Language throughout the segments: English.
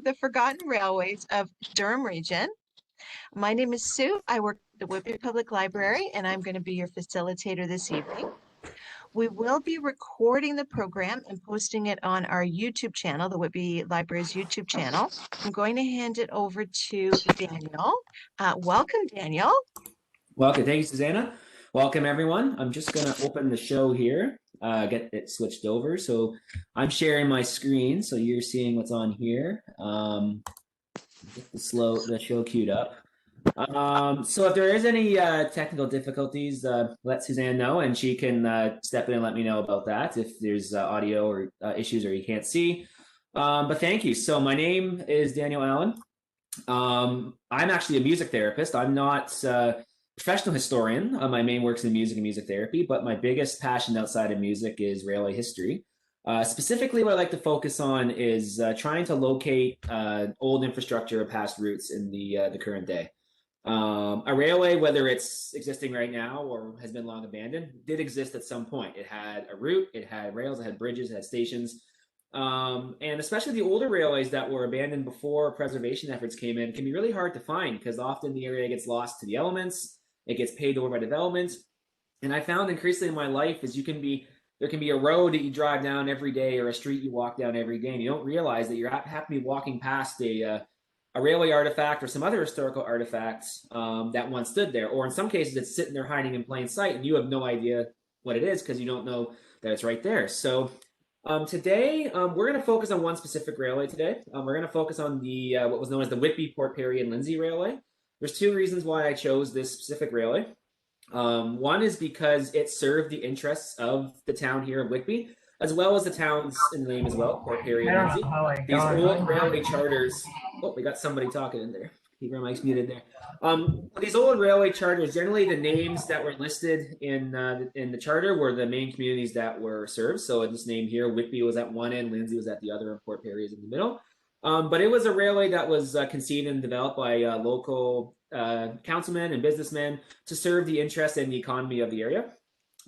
the forgotten railways of Durham Region. My name is Sue. I work at the Whitby Public Library, and I'm going to be your facilitator this evening. We will be recording the program and posting it on our YouTube channel, the Whitby Library's YouTube channel. I'm going to hand it over to Daniel. Welcome, Daniel. Welcome. Thank you, Susanna. Welcome, everyone. I'm just going to open the show here, get it switched over. So I'm sharing my screen, so you're seeing what's on here. Get the show queued up. So if there is any technical difficulties, let Suzanne know, and she can step in and let me know about that if there's audio or issues or you can't see. But thank you. So my name is Daniel Allen. I'm actually a music therapist. I'm not a professional historian. My main work's in music and music therapy, but my biggest passion outside of music is railway history. Specifically, what I like to focus on is trying to locate old infrastructure or past routes in the current day. A railway, whether it's existing right now or has been long abandoned, did exist at some point. It had a route, it had rails, it had bridges, it had stations. And especially the older railways that were abandoned before preservation efforts came in can be really hard to find because often the area gets lost to the elements, it gets paid over by development. And I found increasingly in my life is there can be a road that you drive down every day or a street you walk down every day, and you don't realize that you happen to be walking past a railway artifact or some other historical artifacts that once stood there. Or in some cases, it's sitting there hiding in plain sight, and you have no idea what it is because you don't know that it's right there. So today, we're going to focus on one specific railway today. We're going to focus on the what was known as the Whitby, Perry and Lindsay Railway. There's two reasons why I chose this specific railway. One is because it served the interests of the town here of Whitby, as well as the towns in the name as well, Perry and Lindsay. These old railway charters. Oh, we got somebody talking in there. Keep your mics muted there. These old railway charters, generally the names that were listed in the charter were the main communities that were served. So in this name here, Whitby was at one end, Lindsay was at the other, and Port Perry is in the middle. But it was a railway that was conceived and developed by local councilmen and businessmen to serve the interests and the economy of the area.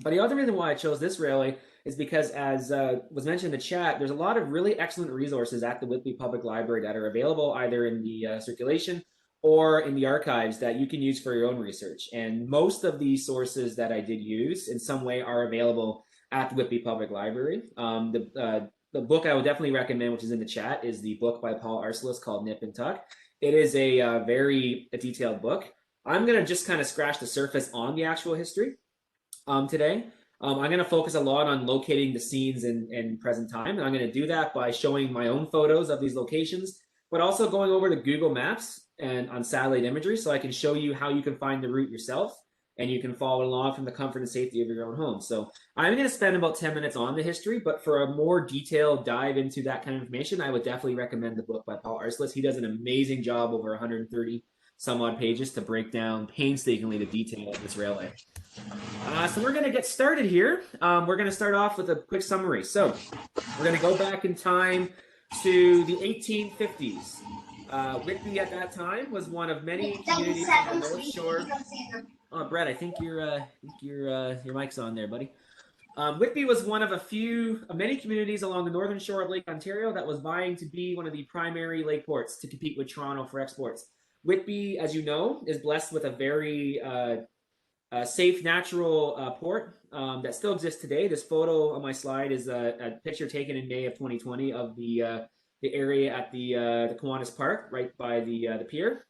But the other reason why I chose this railway is because, as was mentioned in the chat, there's a lot of really excellent resources at the Whitby Public Library that are available either in the circulation or in the archives that you can use for your own research. And most of the sources that I did use in some way are available at the Whitby Public Library. The book I would definitely recommend, which is in the chat, is the book by Paul Arselis called Nip and Tuck. It is a very detailed book. I'm going to just kind of scratch the surface on the actual history today. I'm going to focus a lot on locating the scenes in present time, and I'm going to do that by showing my own photos of these locations, but also going over to Google Maps and on satellite imagery so I can show you how you can find the route yourself, and you can follow along from the comfort and safety of your own home. So I'm going to spend about 10 minutes on the history, but for a more detailed dive into that kind of information, I would definitely recommend the book by Paul Arselis. He does an amazing job over 130 some odd pages to break down painstakingly the detail of this railway. So we're going to get started here. We're going to start off with a quick summary. So we're going to go back in time to the 1850s. Whitby at that time was one of many communities on the North Shore. Oh, Brett, I think your mic's on there, buddy. Whitby was one of many communities along the northern shore of Lake Ontario that was vying to be one of the primary lake ports to compete with Toronto for exports. Whitby, as you know, is blessed with a very safe, natural port that still exists today. This photo on my slide is a picture taken in May of 2020 of the area at the Kiwanis Park, right by the pier.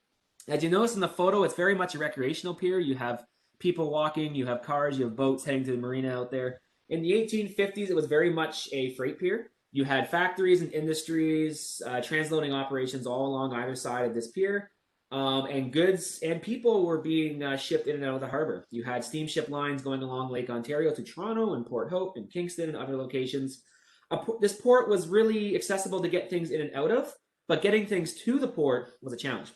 As you notice in the photo, it's very much a recreational pier. You have people walking, you have cars, you have boats heading to the marina out there. In the 1850s, it was very much a freight pier. You had factories and industries, transloading operations all along either side of this pier. And goods and people were being shipped in and out of the harbor. You had steamship lines going along Lake Ontario to Toronto and Port Hope and Kingston and other locations. This port was really accessible to get things in and out of, but getting things to the port was a challenge.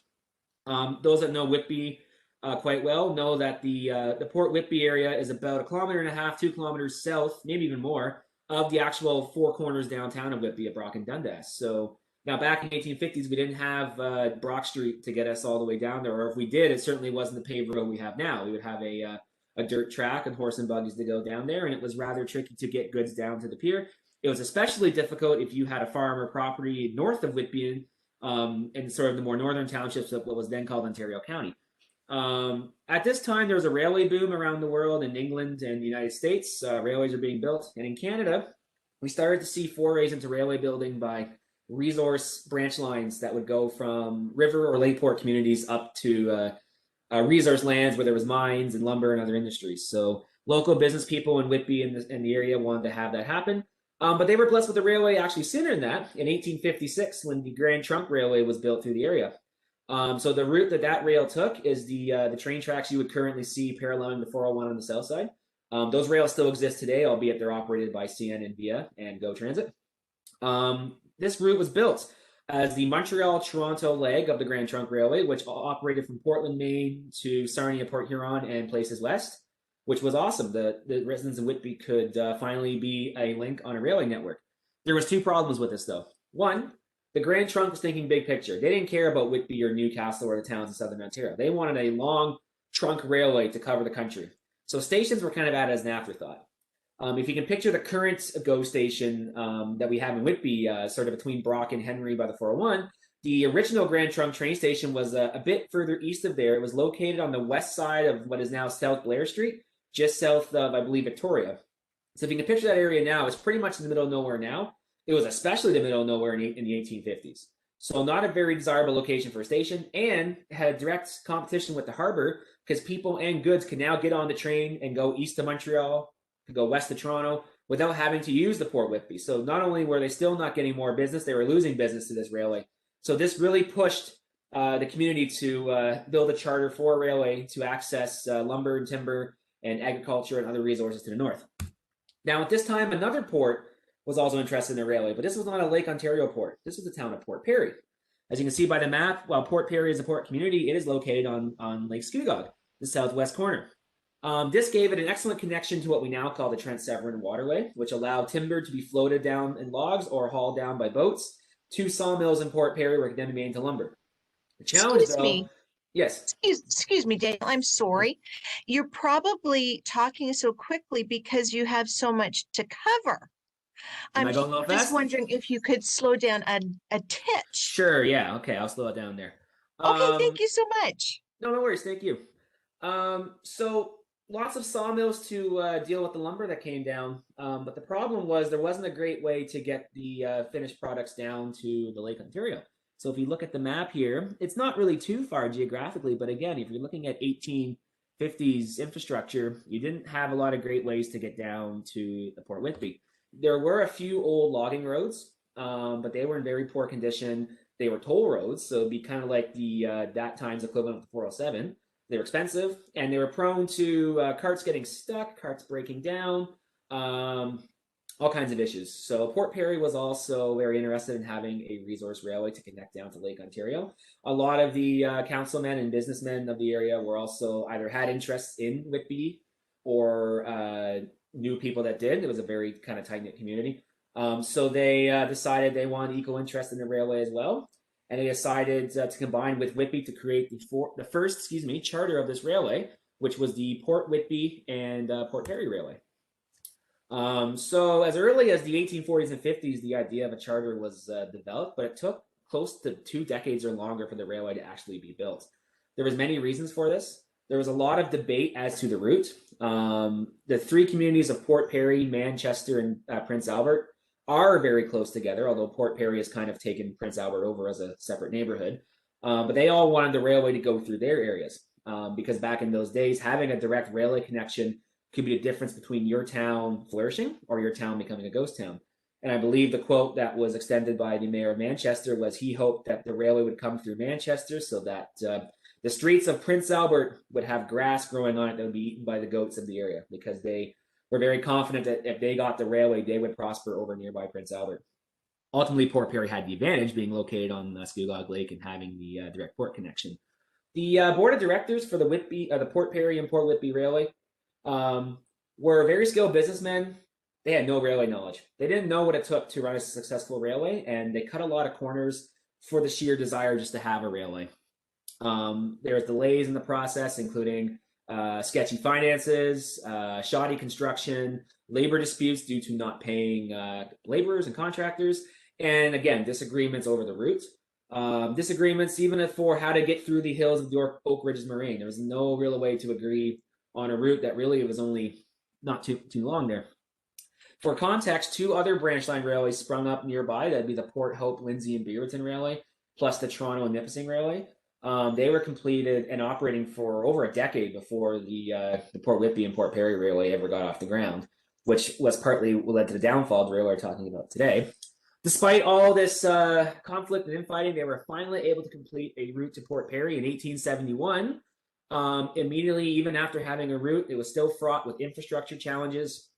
Those that know Whitby quite well know that the Port Whitby area is about 1.5 kilometers, 2 kilometers south, maybe even more, of the actual four corners downtown of Whitby at Brock and Dundas. So now back in the 1850s, we didn't have Brock Street to get us all the way down there, or if we did, it certainly wasn't the paved road we have now. We would have a dirt track and horse and buggies to go down there, and it was rather tricky to get goods down to the pier. It was especially difficult if you had a farm or property north of Whitby in sort of the more northern townships of what was then called Ontario County. At this time, there was a railway boom around the world in England and the United States. Railways are being built. And in Canada, we started to see forays into railway building by resource branch lines that would go from river or lakeport communities up to resource lands where there was mines and lumber and other industries. So local business people in Whitby in the area wanted to have that happen. But they were blessed with the railway actually sooner than that in 1856 when the Grand Trunk Railway was built through the area. So the route that rail took is the train tracks you would currently see paralleling the 401 on the south side. Those rails still exist today, albeit they're operated by CN and Via and Go Transit. This route was built as the Montreal-Toronto leg of the Grand Trunk Railway, which operated from Portland, Maine to Sarnia, Port Huron, and places west, which was awesome. The residents of Whitby could finally be a link on a railway network. There was two problems with this, though. One, the Grand Trunk was thinking big picture. They didn't care about Whitby or Newcastle or the towns in southern Ontario. They wanted a long trunk railway to cover the country. So stations were kind of added as an afterthought. If you can picture the current GO station that we have in Whitby, sort of between Brock and Henry by the 401, the original Grand Trunk train station was a bit further east of there. It was located on the west side of what is now South Blair Street, just south of, I believe, Victoria. So if you can picture that area now, it's pretty much in the middle of nowhere now. It was especially the middle of nowhere in the 1850s. So not a very desirable location for a station, and had a direct competition with the harbor because people and goods could now get on the train and go east to Montreal, to go west to Toronto without having to use the Port Whitby. So not only were they still not getting more business, they were losing business to this railway. So this really pushed the community to build a charter for a railway to access lumber and timber and agriculture and other resources to the north. Now at this time, another port was also interested in the railway, but this was not a Lake Ontario port. This was the town of Port Perry. As you can see by the map, while Port Perry is a port community, it is located on Lake Scugog, the southwest corner. This gave it an excellent connection to what we now call the Trent Severn Waterway, which allowed timber to be floated down in logs or hauled down by boats to sawmills in Port Perry where it could then be made into lumber. The challenge, Excuse me. Yes. Excuse me, Daniel. I'm sorry. You're probably talking so quickly because you have so much to cover. Am I going a little fast? Just wondering if you could slow down a titch. Sure, yeah. Okay, I'll slow it down there. Okay, thank you so much. No worries. Thank you. So lots of sawmills to deal with the lumber that came down. But the problem was there wasn't a great way to get the finished products down to the Lake Ontario. So if you look at the map here, it's not really too far geographically, but again, if you're looking at 1850s infrastructure, you didn't have a lot of great ways to get down to the Port Whitby. There were a few old logging roads, but they were in very poor condition. They were toll roads, so it'd be kind of like the that time's equivalent of the 407. They were expensive, and they were prone to carts getting stuck, carts breaking down, all kinds of issues. So Port Perry was also very interested in having a resource railway to connect down to Lake Ontario. A lot of the councilmen and businessmen of the area were also either had interests in Whitby or knew people that did. It was a very kind of tight-knit community. So they decided they wanted equal interest in the railway as well. And they decided to combine with Whitby to create the first charter of this railway, which was the Port Whitby and Port Perry Railway. So as early as the 1840s and 50s, the idea of a charter was developed, but it took close to 2 decades or longer for the railway to actually be built. There was many reasons for this. There was a lot of debate as to the route. The three communities of Port Perry, Manchester, and Prince Albert are very close together, although Port Perry has kind of taken Prince Albert over as a separate neighborhood. But they all wanted the railway to go through their areas because back in those days, having a direct railway connection could be a difference between your town flourishing or your town becoming a ghost town. And I believe the quote that was extended by the mayor of Manchester was he hoped that the railway would come through Manchester so that the streets of Prince Albert would have grass growing on it that would be eaten by the goats of the area, because they were very confident that if they got the railway, they would prosper over nearby Prince Albert. Ultimately, Port Perry had the advantage being located on Scugog Lake and having the direct port connection. The board of directors for the Port Perry and Port Whitby Railway were very skilled businessmen. They had no railway knowledge. They didn't know what it took to run a successful railway, and they cut a lot of corners for the sheer desire just to have a railway. There was delays in the process, including sketchy finances, shoddy construction, labor disputes due to not paying laborers and contractors, and again, disagreements over the route. disagreements even for how to get through the hills of the Oak Ridges Moraine. There was no real way to agree on a route that really was only not too long there. For context, two other branch line railways sprung up nearby. That'd be the Port Hope, Lindsay, and Beaverton Railway, plus the Toronto and Nipissing Railway. They were completed and operating for over a decade before the Port Whitby and Port Perry Railway ever got off the ground, which was partly what led to the downfall of the railway we're talking about today. Despite all this conflict and infighting, they were finally able to complete a route to Port Perry in 1871. Immediately, even after having a route, it was still fraught with infrastructure challenges.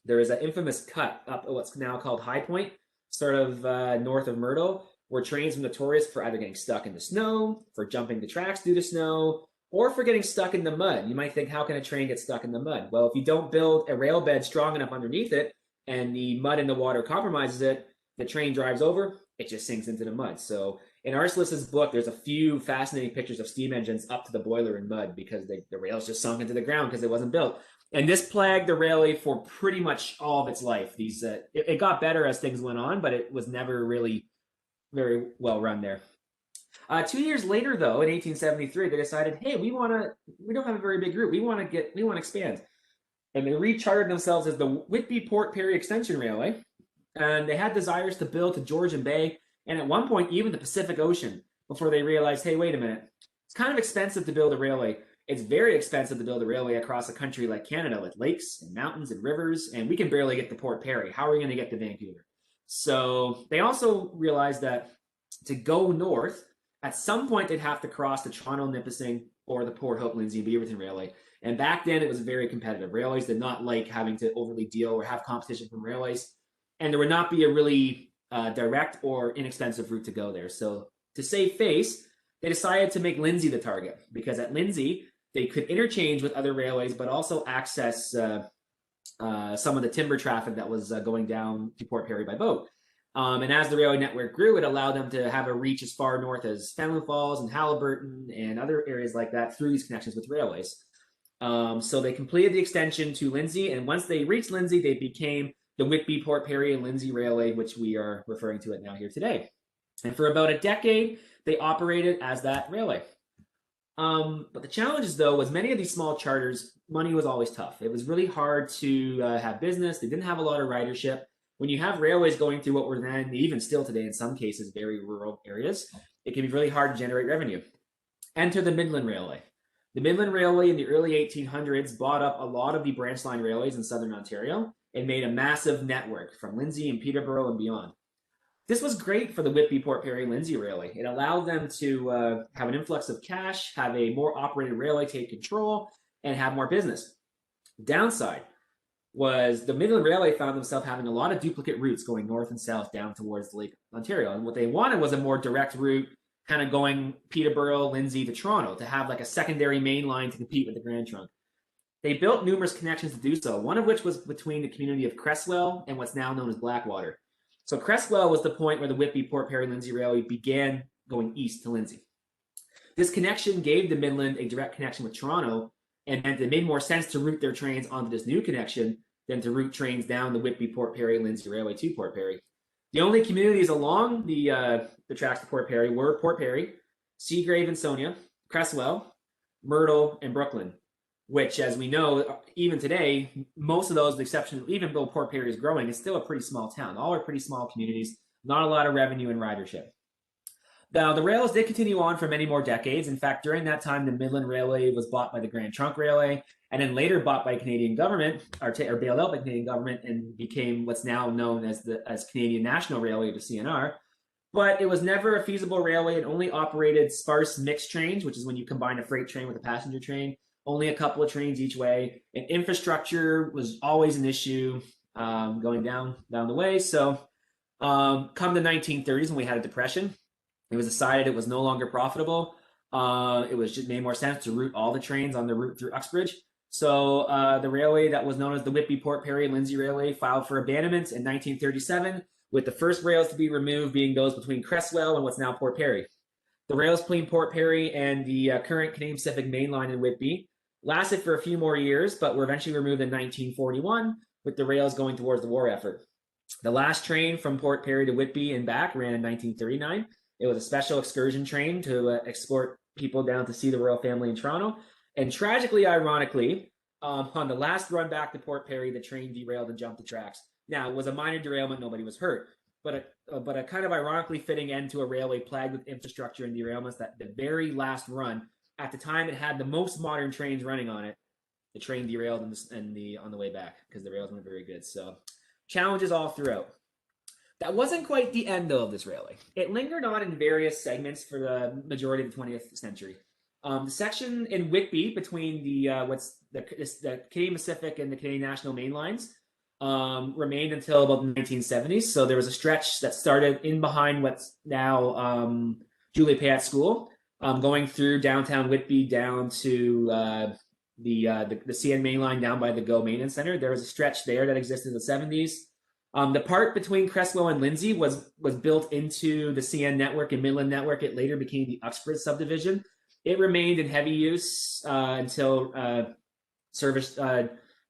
There is an infamous cut up what's now called High Point, sort of north of Myrtle, where trains were notorious for either getting stuck in the snow, for jumping the tracks due to snow, or for getting stuck in the mud. You might think, how can a train get stuck in the mud? Well, if you don't build a rail bed strong enough underneath it, and the mud in the water compromises it, the train drives over, it just sinks into the mud. So in Arcelist's book, there's a few fascinating pictures of steam engines up to the boiler in mud because the rails just sunk into the ground because it wasn't built. And this plagued the railway for pretty much all of its life. It got better as things went on, but it was never really very well run there. 2 years later, though, in 1873, they decided, hey, we don't have a very big route. We want to expand. And they rechartered themselves as the Whitby Port Perry Extension Railway. And they had desires to build to Georgian Bay and at one point even the Pacific Ocean before they realized, hey, wait a minute. It's kind of expensive to build a railway. It's very expensive to build a railway across a country like Canada with lakes and mountains and rivers, and we can barely get to Port Perry. How are we going to get to Vancouver? So they also realized that to go north, at some point they'd have to cross the Toronto, Nipissing, or the Port Hope, Lindsay, and Beaverton Railway. And back then it was very competitive. Railways did not like having to overly deal or have competition from railways. And there would not be a really direct or inexpensive route to go there. So to save face, they decided to make Lindsay the target because at Lindsay, they could interchange with other railways, but also access some of the timber traffic that was going down to Port Perry by boat. And as the railway network grew, it allowed them to have a reach as far north as Fenelon Falls and Haliburton and other areas like that through these connections with railways. So they completed the extension to Lindsay, and once they reached Lindsay, they became the Whitby, Port Perry, and Lindsay Railway, which we are referring to it now here today. And for about a decade, they operated as that railway. But the challenges, though, was many of these small charters, money was always tough. It was really hard to have business. They didn't have a lot of ridership. When you have railways going through what were then, even still today in some cases, very rural areas, it can be really hard to generate revenue. Enter the Midland Railway. The Midland Railway in the early 1800s bought up a lot of the branch line railways in southern Ontario and made a massive network from Lindsay and Peterborough and beyond. This was great for the Whitby, Port Perry, Lindsay Railway. It allowed them to have an influx of cash, have a more operated railway take control, and have more business. Downside was the Midland Railway found themselves having a lot of duplicate routes going north and south down towards Lake Ontario. And what they wanted was a more direct route, kind of going Peterborough, Lindsay to Toronto, to have like a secondary main line to compete with the Grand Trunk. They built numerous connections to do so, one of which was between the community of Cresswell and what's now known as Blackwater. So Cresswell was the point where the Whitby, Port Perry, Lindsay Railway began going east to Lindsay. This connection gave the Midland a direct connection with Toronto, and meant it made more sense to route their trains onto this new connection than to route trains down the Whitby, Port Perry, Lindsay Railway to Port Perry. The only communities along the tracks to Port Perry were Port Perry, Seagrave and Sonia, Cresswell, Myrtle, and Brooklyn, which, as we know, even today, most of those, with the exception, even though Port Perry is growing, it's still a pretty small town. All are pretty small communities, not a lot of revenue and ridership. Now, the rails did continue on for many more decades. In fact, during that time, the Midland Railway was bought by the Grand Trunk Railway, and then later bought by Canadian government, or bailed out by Canadian government, and became what's now known as Canadian National Railway, the CNR. But it was never a feasible railway. It only operated sparse mixed trains, which is when you combine a freight train with a passenger train. Only a couple of trains each way, and infrastructure was always an issue going down the way. So come the 1930s, when we had a depression, it was decided it was no longer profitable. It was just made more sense to route all the trains on the route through Uxbridge. So the railway that was known as the Whitby, Port Perry, Lindsay Railway filed for abandonment in 1937, with the first rails to be removed being those between Cresswell and what's now Port Perry. The rails between Port Perry and the current Canadian Pacific Main Line in Whitby lasted for a few more years, but were eventually removed in 1941, with the rails going towards the war effort. The last train from Port Perry to Whitby and back ran in 1939, It was a special excursion train to export people down to see the royal family in Toronto. And tragically, ironically, on the last run back to Port Perry, the train derailed and jumped the tracks. Now, it was a minor derailment, nobody was hurt, but a kind of ironically fitting end to a railway plagued with infrastructure and derailments. That the very last run, at the time it had the most modern trains running on it, the train derailed on the way back because the rails weren't very good. So challenges all throughout. That wasn't quite the end, though, of this railway. It lingered on in various segments for the majority of the 20th century. The section in Whitby between the Canadian Pacific and the Canadian National Main lines remained until about the 1970s. So there was a stretch that started in behind what's now Julie Payette School, going through downtown Whitby down to the CN Main line down by the GO Maintenance Center. There was a stretch there that existed in the 70s. The part between Cresswell and Lindsay was built into the CN network and Midland network. It later became the Uxbridge subdivision. It remained in heavy use until service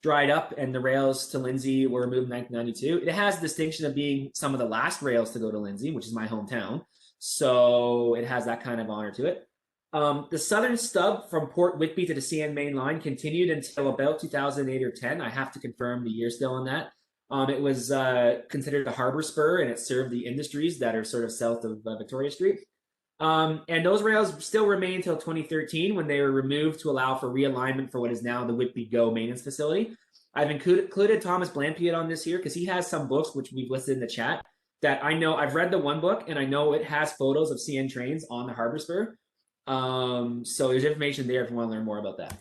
dried up and the rails to Lindsay were removed in 1992. It has the distinction of being some of the last rails to go to Lindsay, which is my hometown. So it has that kind of honor to it. The southern stub from Port Whitby to the CN main line continued until about 2008 or 10. I have to confirm the year still on that. It was considered the harbor spur, and it served the industries that are sort of south of Victoria Street. And those rails still remain until 2013 when they were removed to allow for realignment for what is now the Whitby Go maintenance facility. I've included Thomas Blampied on this here because he has some books, which we've listed in the chat, that I know. I've read the one book, and I know it has photos of CN trains on the harbor spur. So there's information there if you want to learn more about that.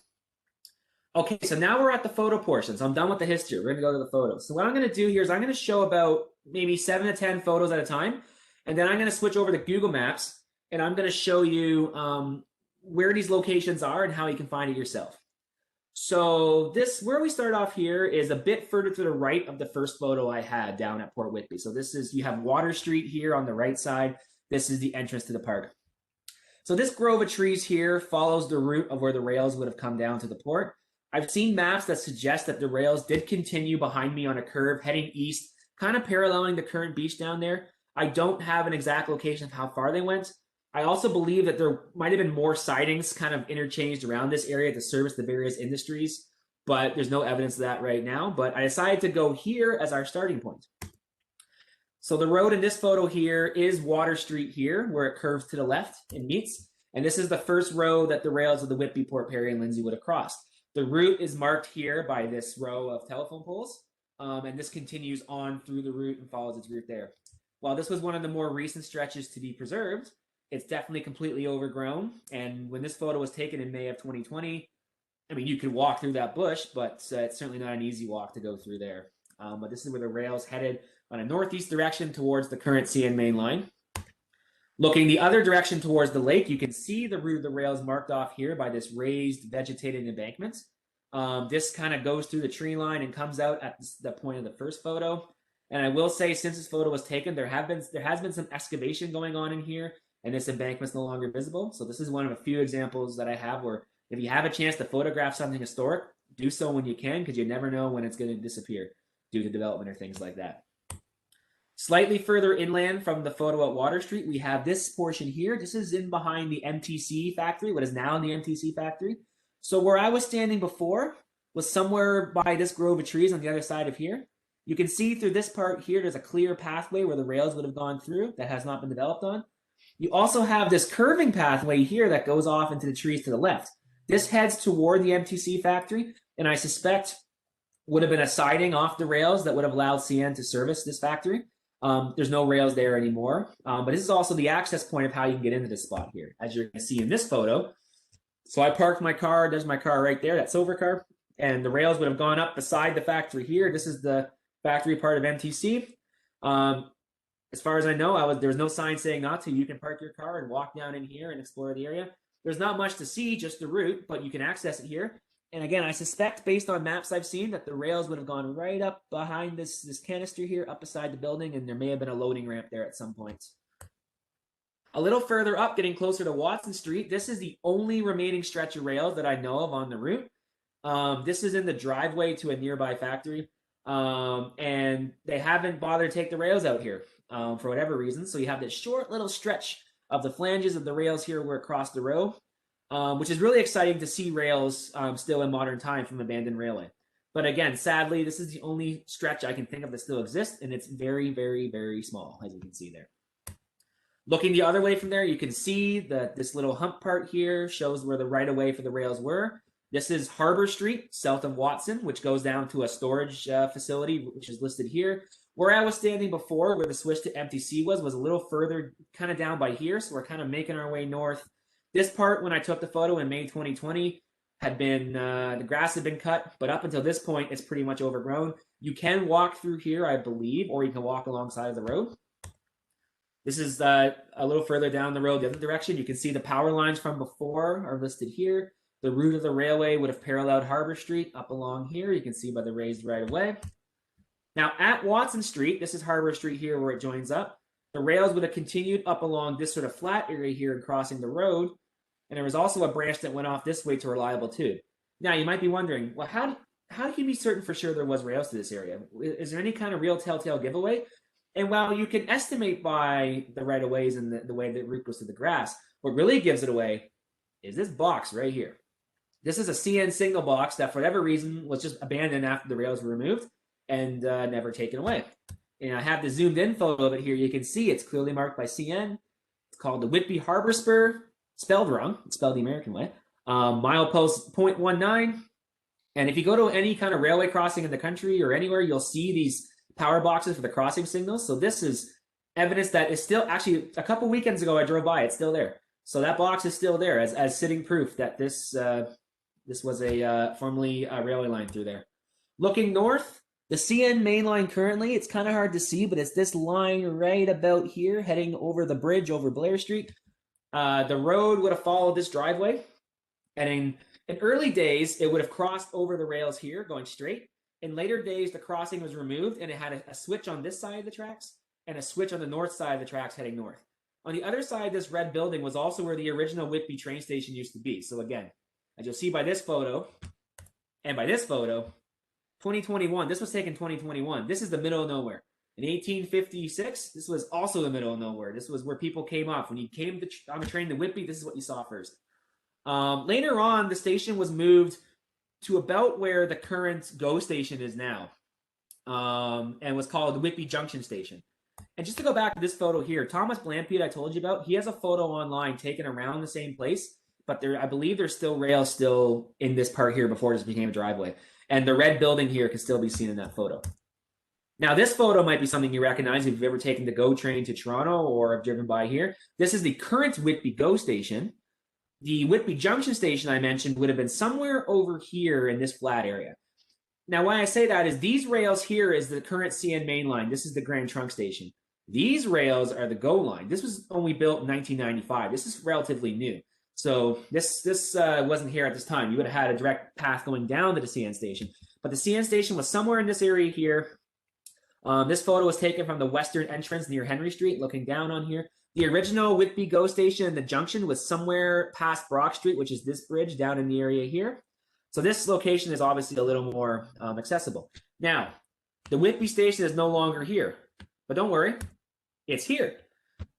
Okay, so now we're at the photo portion. So I'm done with the history. We're going to go to the photos. So what I'm going to do here is I'm going to show about maybe 7 to 10 photos at a time. And then I'm going to switch over to Google Maps, and I'm going to show you where these locations are and how you can find it yourself. So where we start off here is a bit further to the right of the first photo I had down at Port Whitby. So you have Water Street here on the right side. This is the entrance to the park. So this grove of trees here follows the route of where the rails would have come down to the port. I've seen maps that suggest that the rails did continue behind me on a curve heading east, kind of paralleling the current beach down there. I don't have an exact location of how far they went. I also believe that there might have been more sidings kind of interchanged around this area to service the various industries, but there's no evidence of that right now. But I decided to go here as our starting point. So the road in this photo here is Water Street here, where it curves to the left and meets. And this is the first road that the rails of the Whitby, Port Perry, and Lindsay would have crossed. The route is marked here by this row of telephone poles, and this continues on through the route and follows its route there. While this was one of the more recent stretches to be preserved, it's definitely completely overgrown. And when this photo was taken in May of 2020, I mean, you could walk through that bush, but it's certainly not an easy walk to go through there. But this is where the rails headed on a northeast direction towards the current CN main line. Looking the other direction towards the lake, you can see the route of the rails marked off here by this raised vegetated embankment. This kind of goes through the tree line and comes out at the point of the first photo. And I will say, since this photo was taken, there has been some excavation going on in here, and this embankment's no longer visible. So this is one of a few examples that I have where if you have a chance to photograph something historic, do so when you can, because you never know when it's going to disappear due to development or things like that. Slightly further inland from the photo at Water Street, we have this portion here. This is in behind the MTC factory, what is now the MTC factory. So where I was standing before was somewhere by this grove of trees on the other side of here. You can see through this part here, there's a clear pathway where the rails would have gone through that has not been developed on. You also have this curving pathway here that goes off into the trees to the left. This heads toward the MTC factory, and I suspect would have been a siding off the rails that would have allowed CN to service this factory. There's no rails there anymore, but this is also the access point of how you can get into this spot here, as you're going to see in this photo. So I parked my car, there's my car right there, that silver car, and the rails would have gone up beside the factory here. This is the factory part of MTC. As far as I know, there was no sign saying not to. You can park your car and walk down in here and explore the area. There's not much to see, just the route, but you can access it here. And again, I suspect, based on maps I've seen, that the rails would have gone right up behind this canister here, up beside the building, and there may have been a loading ramp there at some point. A little further up, getting closer to Watson Street, this is the only remaining stretch of rails that I know of on the route. This is in the driveway to a nearby factory, and they haven't bothered to take the rails out here for whatever reason. So you have this short little stretch of the flanges of the rails here were across the row, which is really exciting to see rails still in modern time from abandoned railway. But again, sadly, this is the only stretch I can think of that still exists, and it's very, very, very small, as you can see there. Looking the other way from there, you can see that this little hump part here shows where the right-of-way for the rails were. This is Harbor Street, south of Watson, which goes down to a storage facility, which is listed here. Where I was standing before, where the switch to MTC was a little further kind of down by here. So we're kind of making our way north. This part, when I took the photo in May 2020, had been, the grass had been cut, but up until this point, it's pretty much overgrown. You can walk through here, I believe, or you can walk alongside of the road. This is a little further down the road the other direction. You can see the power lines from before are listed here. The route of the railway would have paralleled Harbor Street up along here. You can see by the raised right-of-way. Now, at Watson Street, this is Harbor Street here where it joins up. The rails would have continued up along this sort of flat area here and crossing the road. And there was also a branch that went off this way to Reliable too. Now, you might be wondering, well, how can you be certain for sure there was rails to this area? Is there any kind of real telltale giveaway? And while you can estimate by the right-of-ways and the way the route goes to the grass, what really gives it away is this box right here. This is a CN signal box that, for whatever reason, was just abandoned after the rails were removed and never taken away. And I have the zoomed-in photo of it here. You can see it's clearly marked by CN. It's called the Whitby Harbor Spur. Spelled wrong. It's spelled the American way. Milepost 0.19. And if you go to any kind of railway crossing in the country or anywhere, you'll see these power boxes for the crossing signals. So this is evidence that is still, actually, a couple weekends ago, I drove by. It's still there. So that box is still there as sitting proof that this was a formerly a railway line through there. Looking north, the CN main line currently, it's kind of hard to see, but it's this line right about here heading over the bridge over Blair Street. The road would have followed this driveway. And in early days, it would have crossed over the rails here going straight. In later days, the crossing was removed and it had a switch on this side of the tracks and a switch on the north side of the tracks heading north. On the other side, this red building was also where the original Whitby train station used to be. So again, as you'll see by this photo and by this photo, 2021, this was taken 2021. This is the middle of nowhere. In 1856, this was also the middle of nowhere. This was where people came off. When you came on the train to Whitby, this is what you saw first. Later on, the station was moved to about where the current GO station is now, and was called the Whitby Junction Station. And just to go back to this photo here, Thomas Blampied I told you about, he has a photo online taken around the same place, but I believe there's still rails still in this part here before this became a driveway. And the red building here can still be seen in that photo. Now, this photo might be something you recognize if you've ever taken the GO train to Toronto or have driven by here. This is the current Whitby Go Station. The Whitby Junction Station I mentioned would have been somewhere over here in this flat area. Now, why I say that is these rails here is the current CN main line. This is the Grand Trunk Station. These rails are the GO line. This was only built in 1995. This is relatively new. So this wasn't here at this time. You would have had a direct path going down to the CN station. But the CN station was somewhere in this area here. This photo was taken from the western entrance near Henry Street, looking down on here. The original Whitby Go Station and the junction was somewhere past Brock Street, which is this bridge down in the area here. So this location is obviously a little more accessible. Now, the Whitby station is no longer here, but don't worry, it's here.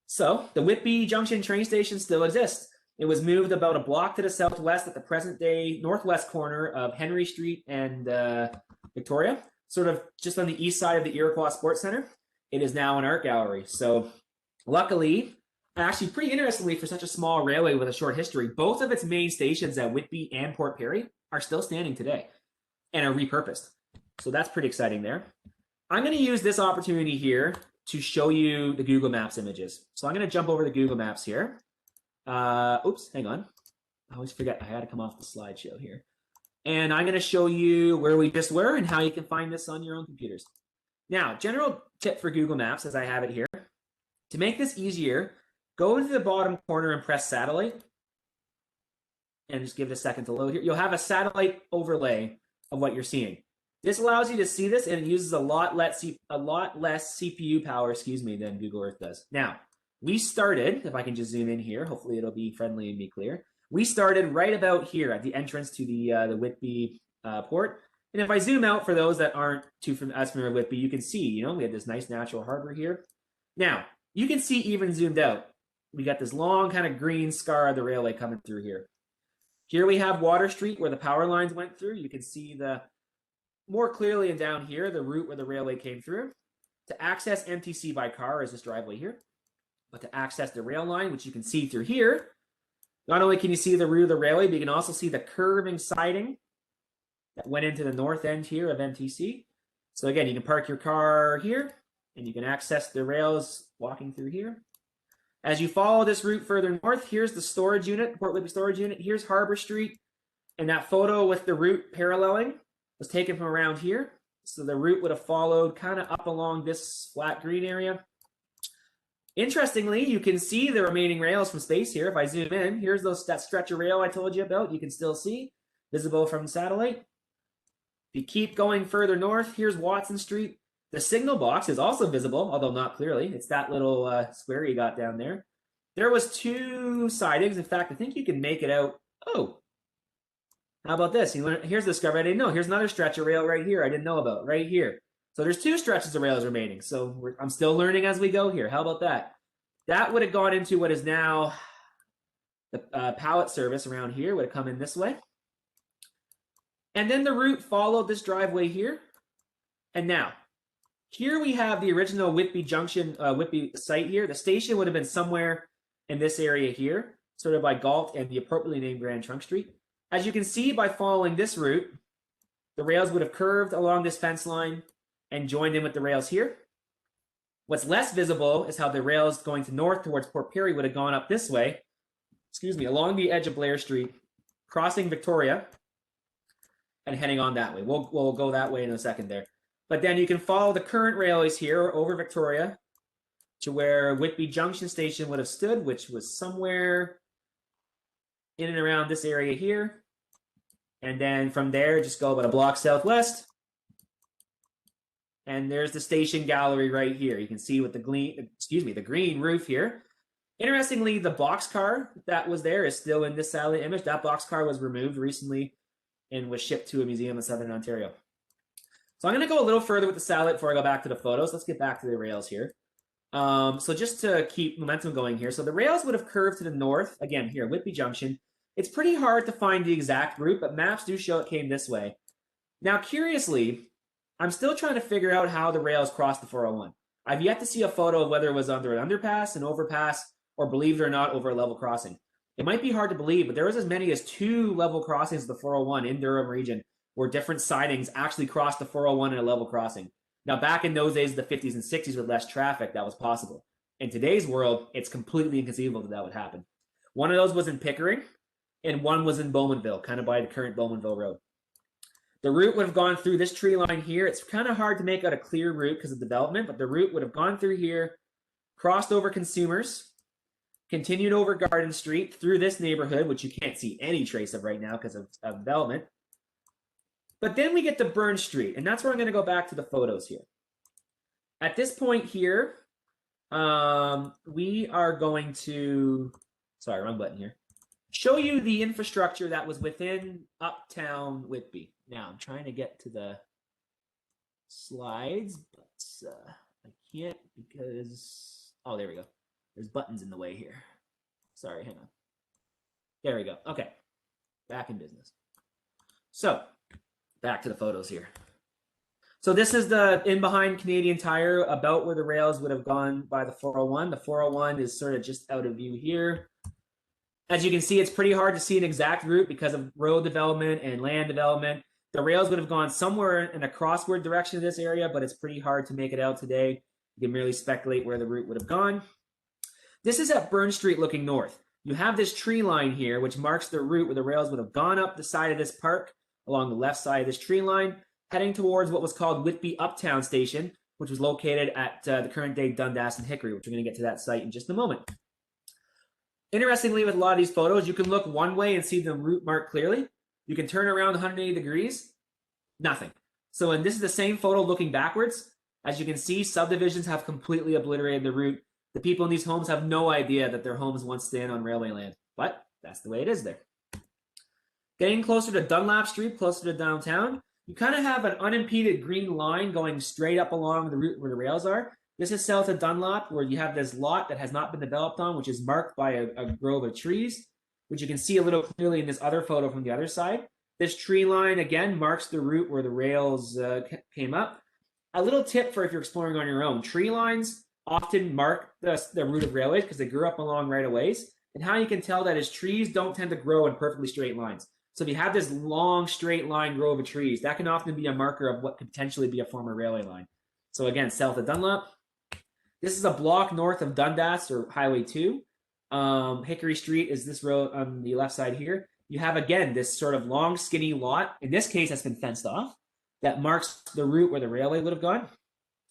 So the Whitby Junction train station still exists. It was moved about a block to the southwest at the present day northwest corner of Henry Street and Victoria, sort of just on the east side of the Iroquois Sports Center. It is now an art gallery. So luckily, actually pretty interestingly for such a small railway with a short history, both of its main stations at Whitby and Port Perry are still standing today and are repurposed. So that's pretty exciting there. I'm going to use this opportunity here to show you the Google Maps images. So I'm going to jump over to Google Maps here. Oops, hang on. I always forget I had to come off the slideshow here. And I'm going to show you where we just were and how you can find this on your own computers. Now, general tip for Google Maps, as I have it here. To make this easier, go to the bottom corner and press satellite. And just give it a second to load here. You'll have a satellite overlay of what you're seeing. This allows you to see this, and it uses a lot less CPU power, than Google Earth does. Now, we started, if I can just zoom in here, hopefully it'll be friendly and be clear. We started right about here at the entrance to the Whitby port. And if I zoom out for those that aren't as familiar with Whitby, you can see, we have this nice natural harbor here. Now, you can see even zoomed out, we got this long kind of green scar of the railway coming through here. Here we have Water Street where the power lines went through. You can see the more clearly and down here, the route where the railway came through. To access MTC by car is this driveway here. But to access the rail line, which you can see through here, not only can you see the route of the railway, but you can also see the curving siding that went into the north end here of MTC. So again, you can park your car here and you can access the rails walking through here. As you follow this route further north, here's the storage unit, Port Whitby storage unit. Here's Harbor Street. And that photo with the route paralleling was taken from around here. So the route would have followed kind of up along this flat green area. Interestingly, you can see the remaining rails from space here. If I zoom in, here's that stretch of rail I told you about. You can still see, visible from satellite. If you keep going further north, here's Watson Street. The signal box is also visible, although not clearly. It's that little square you got down there. There was 2 sidings. In fact, I think you can make it out. Oh, how about this? Here's the discovery I didn't know. Here's another stretch of rail right here I didn't know about, right here. So there's 2 stretches of rails remaining. So I'm still learning as we go here. How about that? That would have gone into what is now the pallet service around here. Would have come in this way. And then the route followed this driveway here. And now, here we have the original Whitby Junction, Whitby site here. The station would have been somewhere in this area here, sort of by Galt and the appropriately named Grand Trunk Street. As you can see by following this route, the rails would have curved along this fence line and joined in with the rails here. What's less visible is how the rails going to north towards Port Perry would have gone up this way, along the edge of Blair Street, crossing Victoria, and heading on that way. We'll go that way in a second there. But then you can follow the current railways here over Victoria to where Whitby Junction station would have stood, which was somewhere in and around this area here. And then from there, just go about a block southwest. And there's the station gallery right here. You can see with the green roof here. Interestingly, the boxcar that was there is still in this satellite image. That boxcar was removed recently and was shipped to a museum in Southern Ontario. So I'm going to go a little further with the satellite before I go back to the photos. Let's get back to the rails here. So just to keep momentum going here. So the rails would have curved to the north. Again, here, Whitby Junction. It's pretty hard to find the exact route, but maps do show it came this way. Now, curiously, I'm still trying to figure out how the rails crossed the 401. I've yet to see a photo of whether it was under an underpass, an overpass, or believe it or not, over a level crossing. It might be hard to believe, but there was as many as 2 level crossings of the 401 in Durham Region where different sidings actually crossed the 401 in a level crossing. Now, back in those days, the 50s and 60s with less traffic, that was possible. In today's world, it's completely inconceivable that that would happen. One of those was in Pickering, and one was in Bowmanville, kind of by the current Bowmanville Road. The route would have gone through this tree line here. It's kind of hard to make out a clear route because of development, but the route would have gone through here, crossed over Consumers, continued over Garden Street, through this neighborhood, which you can't see any trace of right now because of development. But then we get to Burn Street, and that's where I'm going to go back to the photos here. At this point here, we are going to, sorry, wrong button here, show you the infrastructure that was within Uptown Whitby. Now, I'm trying to get to the slides, but I can't because, oh, there we go. There's buttons in the way here. Sorry, hang on. There we go. Okay, back in business. So, back to the photos here. So this is the in behind Canadian Tire, about where the rails would have gone by the 401. The 401 is sort of just out of view here. As you can see, it's pretty hard to see an exact route because of road development and land development. The rails would have gone somewhere in a crossword direction of this area, but it's pretty hard to make it out today. You can merely speculate where the route would have gone. This is at Burn Street looking north. You have this tree line here, which marks the route where the rails would have gone up the side of this park, along the left side of this tree line, heading towards what was called Whitby Uptown Station, which was located at the current day Dundas and Hickory, which we're going to get to that site in just a moment. Interestingly, with a lot of these photos, you can look one way and see the route marked clearly. You can turn around 180 degrees, nothing. So, and this is the same photo looking backwards. As you can see, subdivisions have completely obliterated the route. The people in these homes have no idea that their homes once stand on railway land, but that's the way it is there. Getting closer to Dunlap Street, closer to downtown, you kind of have an unimpeded green line going straight up along the route where the rails are. This is south of Dunlop, where you have this lot that has not been developed on, which is marked by a grove of trees, which you can see a little clearly in this other photo from the other side. This tree line, again, marks the route where the rails came up. A little tip for if you're exploring on your own. Tree lines often mark the route of railways because they grew up along right-of-ways. And how you can tell that is trees don't tend to grow in perfectly straight lines. So if you have this long straight line grove of trees, that can often be a marker of what could potentially be a former railway line. So again, south of Dunlop. This is a block north of Dundas or Highway 2. Hickory Street is this road on the left side here. You have, again, this sort of long, skinny lot. In this case, that's been fenced off. That marks the route where the railway would have gone.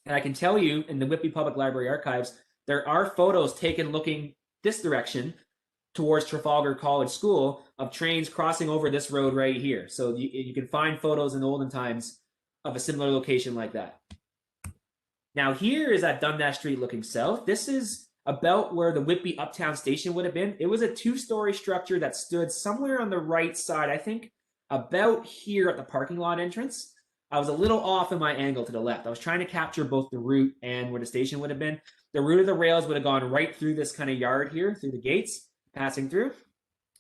And I can tell you, in the Whitby Public Library archives, there are photos taken looking this direction towards Trafalgar College School of trains crossing over this road right here. So you can find photos in olden times of a similar location like that. Now here is at Dundas Street looking south. This is about where the Whitby Uptown Station would have been. It was a two-story structure that stood somewhere on the right side, I think about here at the parking lot entrance. I was a little off in my angle to the left. I was trying to capture both the route and where the station would have been. The route of the rails would have gone right through this kind of yard here, through the gates, passing through.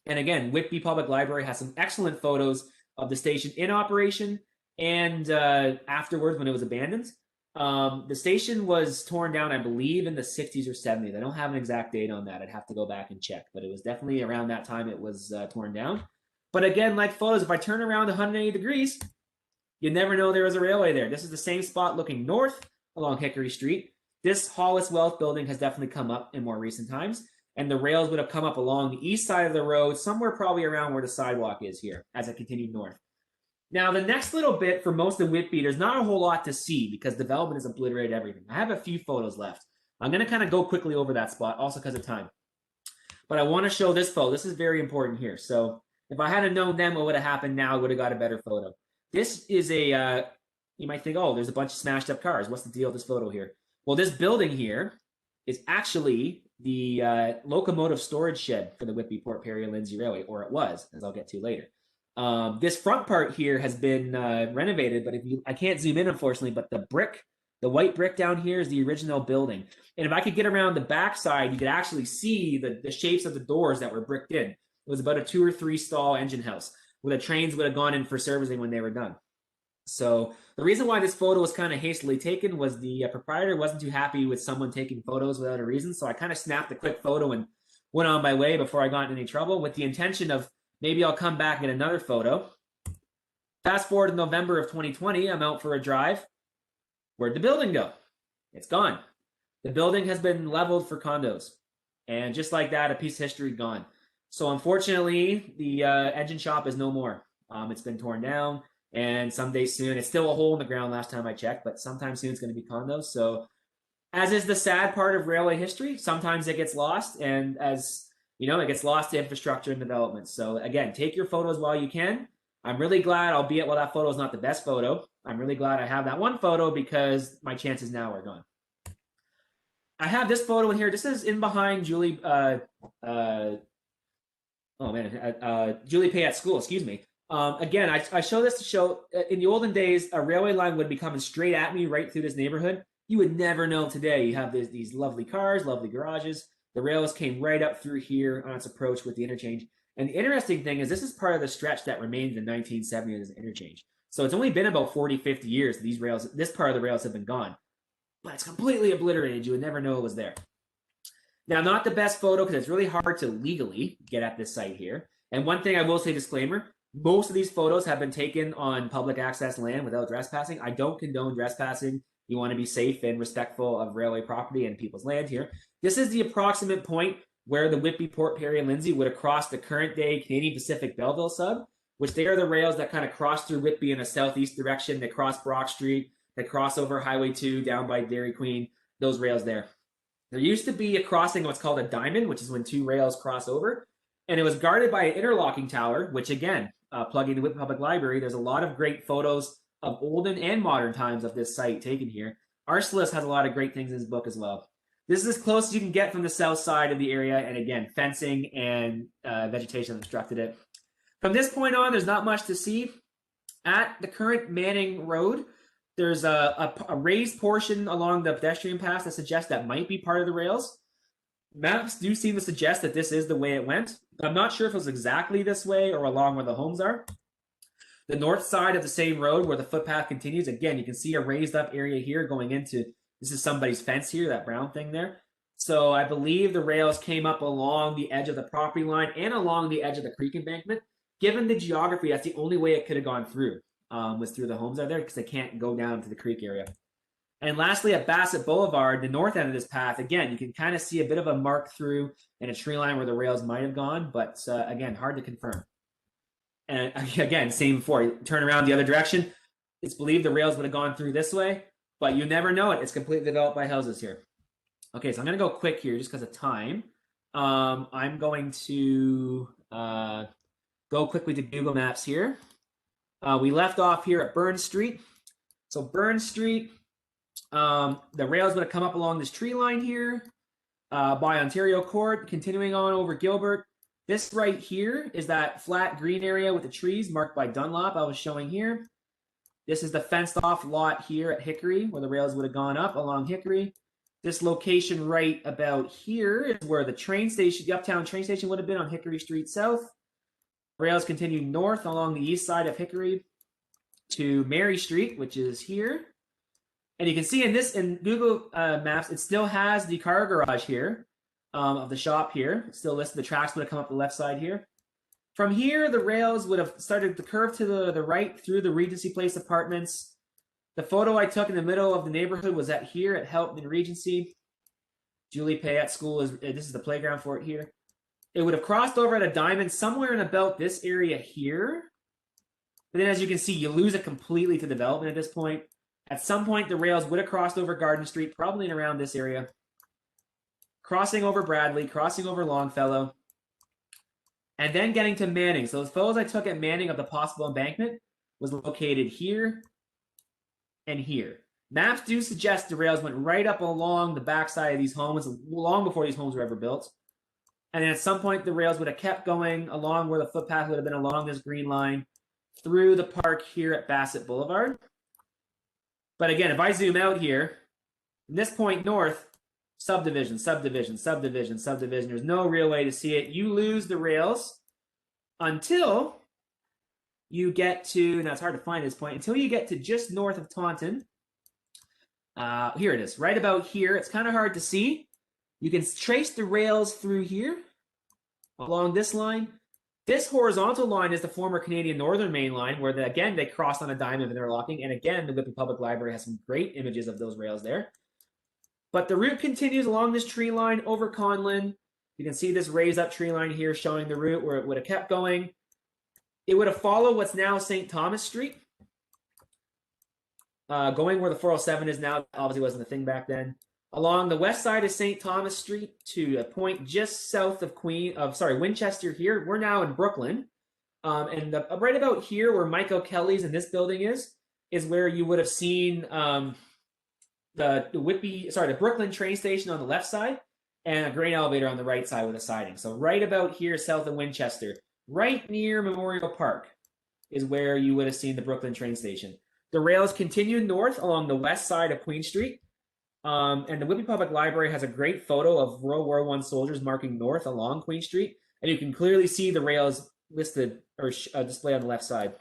And again, Whitby Public Library has some excellent photos of the station in operation and afterwards when it was abandoned. The station was torn down, I believe, in the 60s or 70s. I don't have an exact date on that. I'd have to go back and check, but it was definitely around that time it was torn down. But again, like photos, if I turn around 180 degrees, you never know there was a railway there. This is the same spot looking north along Hickory Street. This Hollis Wealth building has definitely come up in more recent times, and the rails would have come up along the east side of the road, somewhere probably around where the sidewalk is here as it continued north. Now, the next little bit for most of Whitby, there's not a whole lot to see because development has obliterated everything. I have a few photos left. I'm going to kind of go quickly over that spot, also because of time. But I want to show this photo. This is very important here. So if I had known then what would have happened now, I would have got a better photo. This is a, you might think, oh, there's a bunch of smashed up cars. What's the deal with this photo here? Well, this building here is actually the locomotive storage shed for the Whitby Port Perry and Lindsay Railway, or it was, as I'll get to later. This front part here has been renovated, but I can't zoom in, unfortunately, but the white brick down here is the original building. And if I could get around the back side, you could actually see the shapes of the doors that were bricked in. It was about a 2 or 3 stall engine house where the trains would have gone in for servicing when they were done. So the reason why this photo was kind of hastily taken was the proprietor wasn't too happy with someone taking photos without a reason. So I kind of snapped a quick photo and went on my way before I got in any trouble with the intention of maybe I'll come back and get another photo. Fast forward to November of 2020, I'm out for a drive. Where'd the building go? It's gone. The building has been leveled for condos. And just like that, a piece of history gone. So unfortunately, the engine shop is no more. It's been torn down, and someday soon, it's still a hole in the ground last time I checked, but sometime soon it's going to be condos. So as is the sad part of railway history, sometimes it gets lost, and as you know, it gets lost to infrastructure and development. So again, take your photos while you can. I'm really glad, albeit while that photo is not the best photo, I'm really glad I have that one photo because my chances now are gone. I have this photo in here. This is in behind Julie Julie Pay at school, excuse me. Again, I show this to show, in the olden days, a railway line would be coming straight at me right through this neighborhood. You would never know today. You have these lovely cars, lovely garages. The rails came right up through here on its approach with the interchange. And the interesting thing is this is part of the stretch that remained in 1970 as an interchange. So it's only been about 40, 50 years this part of the rails have been gone. But it's completely obliterated. You would never know it was there. Now, not the best photo because it's really hard to legally get at this site here. And one thing I will say, disclaimer, most of these photos have been taken on public access land without trespassing. I don't condone trespassing. You want to be safe and respectful of railway property and people's land here. This is the approximate point where the Whitby, Port Perry, and Lindsay would have crossed the current day Canadian Pacific Belleville sub, which they are the rails that kind of cross through Whitby in a southeast direction. They cross Brock Street, they cross over Highway 2 down by Dairy Queen, those rails there. There used to be a crossing, what's called a diamond, which is when 2 rails cross over, and it was guarded by an interlocking tower, which again, plugging the Whitby Public Library, there's a lot of great photos of olden and modern times of this site taken here. Arcelus has a lot of great things in his book as well. This is as close as you can get from the south side of the area, and again, fencing and vegetation obstructed it. From this point on, there's not much to see. At the current Manning Road, There's a raised portion along the pedestrian path that suggests that might be part of the rails. Maps do seem to suggest that this is the way it went. I'm not sure if it was exactly this way or along where the homes are. The north side of the same road where the footpath continues, again, you can see a raised up area here going into, this is somebody's fence here, that brown thing there. So I believe the rails came up along the edge of the property line and along the edge of the creek embankment. Given the geography, that's the only way it could have gone through, was through the homes out there, because they can't go down to the creek area. And lastly, at Bassette Boulevard, the north end of this path, again, you can kind of see a bit of a mark through and a tree line where the rails might have gone, but again, hard to confirm. And again, same before, you turn around the other direction, it's believed the rails would have gone through this way, but you never know it. It's completely developed by houses here. Okay, so I'm going to go quick here just because of time. I'm going to go quickly to Google Maps here. We left off here at Burn Street. So Burn Street, the rails would have come up along this tree line here by Ontario Court, continuing on over Gilbert. This right here is that flat green area with the trees marked by Dunlop I was showing here. This is the fenced off lot here at Hickory where the rails would have gone up along Hickory. This location right about here is where the train station, the uptown train station would have been on Hickory Street South. Rails continue north along the east side of Hickory to Mary Street, which is here. And you can see in Google Maps, it still has the car garage here of the shop here. It's still listed. The tracks would have come up the left side here. From here, the rails would have started to curve to the right through the Regency Place apartments. The photo I took in the middle of the neighborhood was at here at Help in Regency. Julie Payette School this is the playground for it here. It would have crossed over at a diamond somewhere in about this area here. But then as you can see, you lose it completely to development at this point. At some point, the rails would have crossed over Garden Street, probably in around this area. Crossing over Bradley, crossing over Longfellow, and then getting to Manning. So those photos I took at Manning of the possible embankment was located here and here. Maps do suggest the rails went right up along the backside of these homes, long before these homes were ever built. And then at some point, the rails would have kept going along where the footpath would have been along this green line through the park here at Bassette Boulevard. But again, if I zoom out here, from this point north, subdivision, subdivision, subdivision, subdivision. There's no real way to see it. You lose the rails until you get to, now it's hard to find this point, until you get to just north of Taunton. Here it is, right about here. It's kind of hard to see. You can trace the rails through here along this line. This horizontal line is the former Canadian Northern Main Line, where again they crossed on a diamond interlocking, and again the Whitby Public Library has some great images of those rails there. But the route continues along this tree line over Conlin. You can see this raised up tree line here showing the route where it would have kept going. It would have followed what's now St. Thomas Street, going where the 407 is now. Obviously wasn't a thing back then. Along the west side of St. Thomas Street to a point just south of Winchester here. We're now in Brooklyn. And right about here where Mike O'Kelly's in this building is where you would have seen the Brooklyn train station on the left side and a grain elevator on the right side with a siding. So right about here south of Winchester, right near Memorial Park is where you would have seen the Brooklyn train station. The rails continue north along the west side of Queen Street. And the Whitby Public Library has a great photo of World War I soldiers marking north along Queen Street. And you can clearly see the rails listed or displayed on the left side.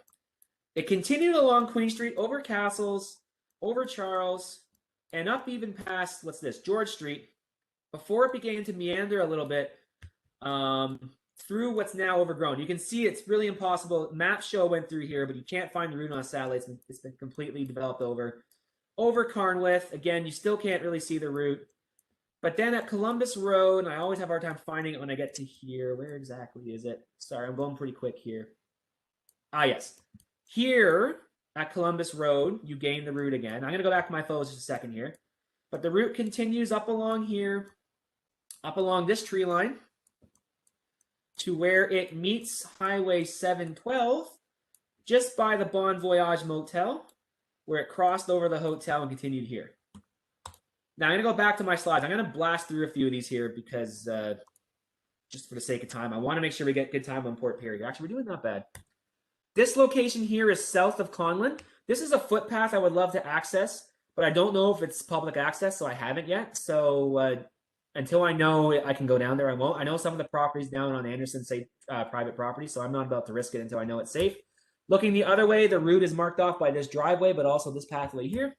It continued along Queen Street over Castles, over Charles, and up even past, George Street, before it began to meander a little bit through what's now overgrown. You can see it's really impossible. Maps show went through here, but you can't find the route on satellites. It's been completely developed over Carnwith. Again, you still can't really see the route. But then at Columbus Road, and I always have a hard time finding it when I get to here. Where exactly is it? Sorry, I'm going pretty quick here. Yes. Here at Columbus Road, you gain the route again. I'm going to go back to my photos just a second here. But the route continues up along here, up along this tree line, to where it meets Highway 712, just by the Bon Voyage Motel, where it crossed over the hotel and continued here. Now I'm going to go back to my slides. I'm going to blast through a few of these here because just for the sake of time, I want to make sure we get good time on Port Perry. Actually, we're doing not bad. This location here is south of Conlin. this is a footpath I would love to access, but I don't know if it's public access, so I haven't yet. So until I know I can go down there, I won't. I know some of the properties down on Anderson say private property, so I'm not about to risk it until I know it's safe. Looking the other way, the route is marked off by this driveway, but also this pathway here.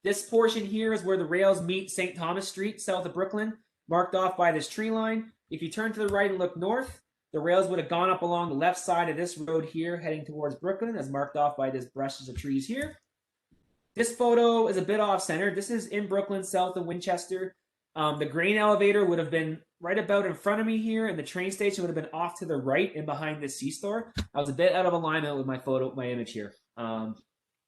This portion here is where the rails meet St. Thomas Street, south of Brooklyn, marked off by this tree line. If you turn to the right and look north, the rails would have gone up along the left side of this road here, heading towards Brooklyn, as marked off by this brushes of trees here. This photo is a bit off-center. This is in Brooklyn, south of Winchester. The grain elevator would have been right about in front of me here, and the train station would have been off to the right and behind the C-store. I was a bit out of alignment with my image here.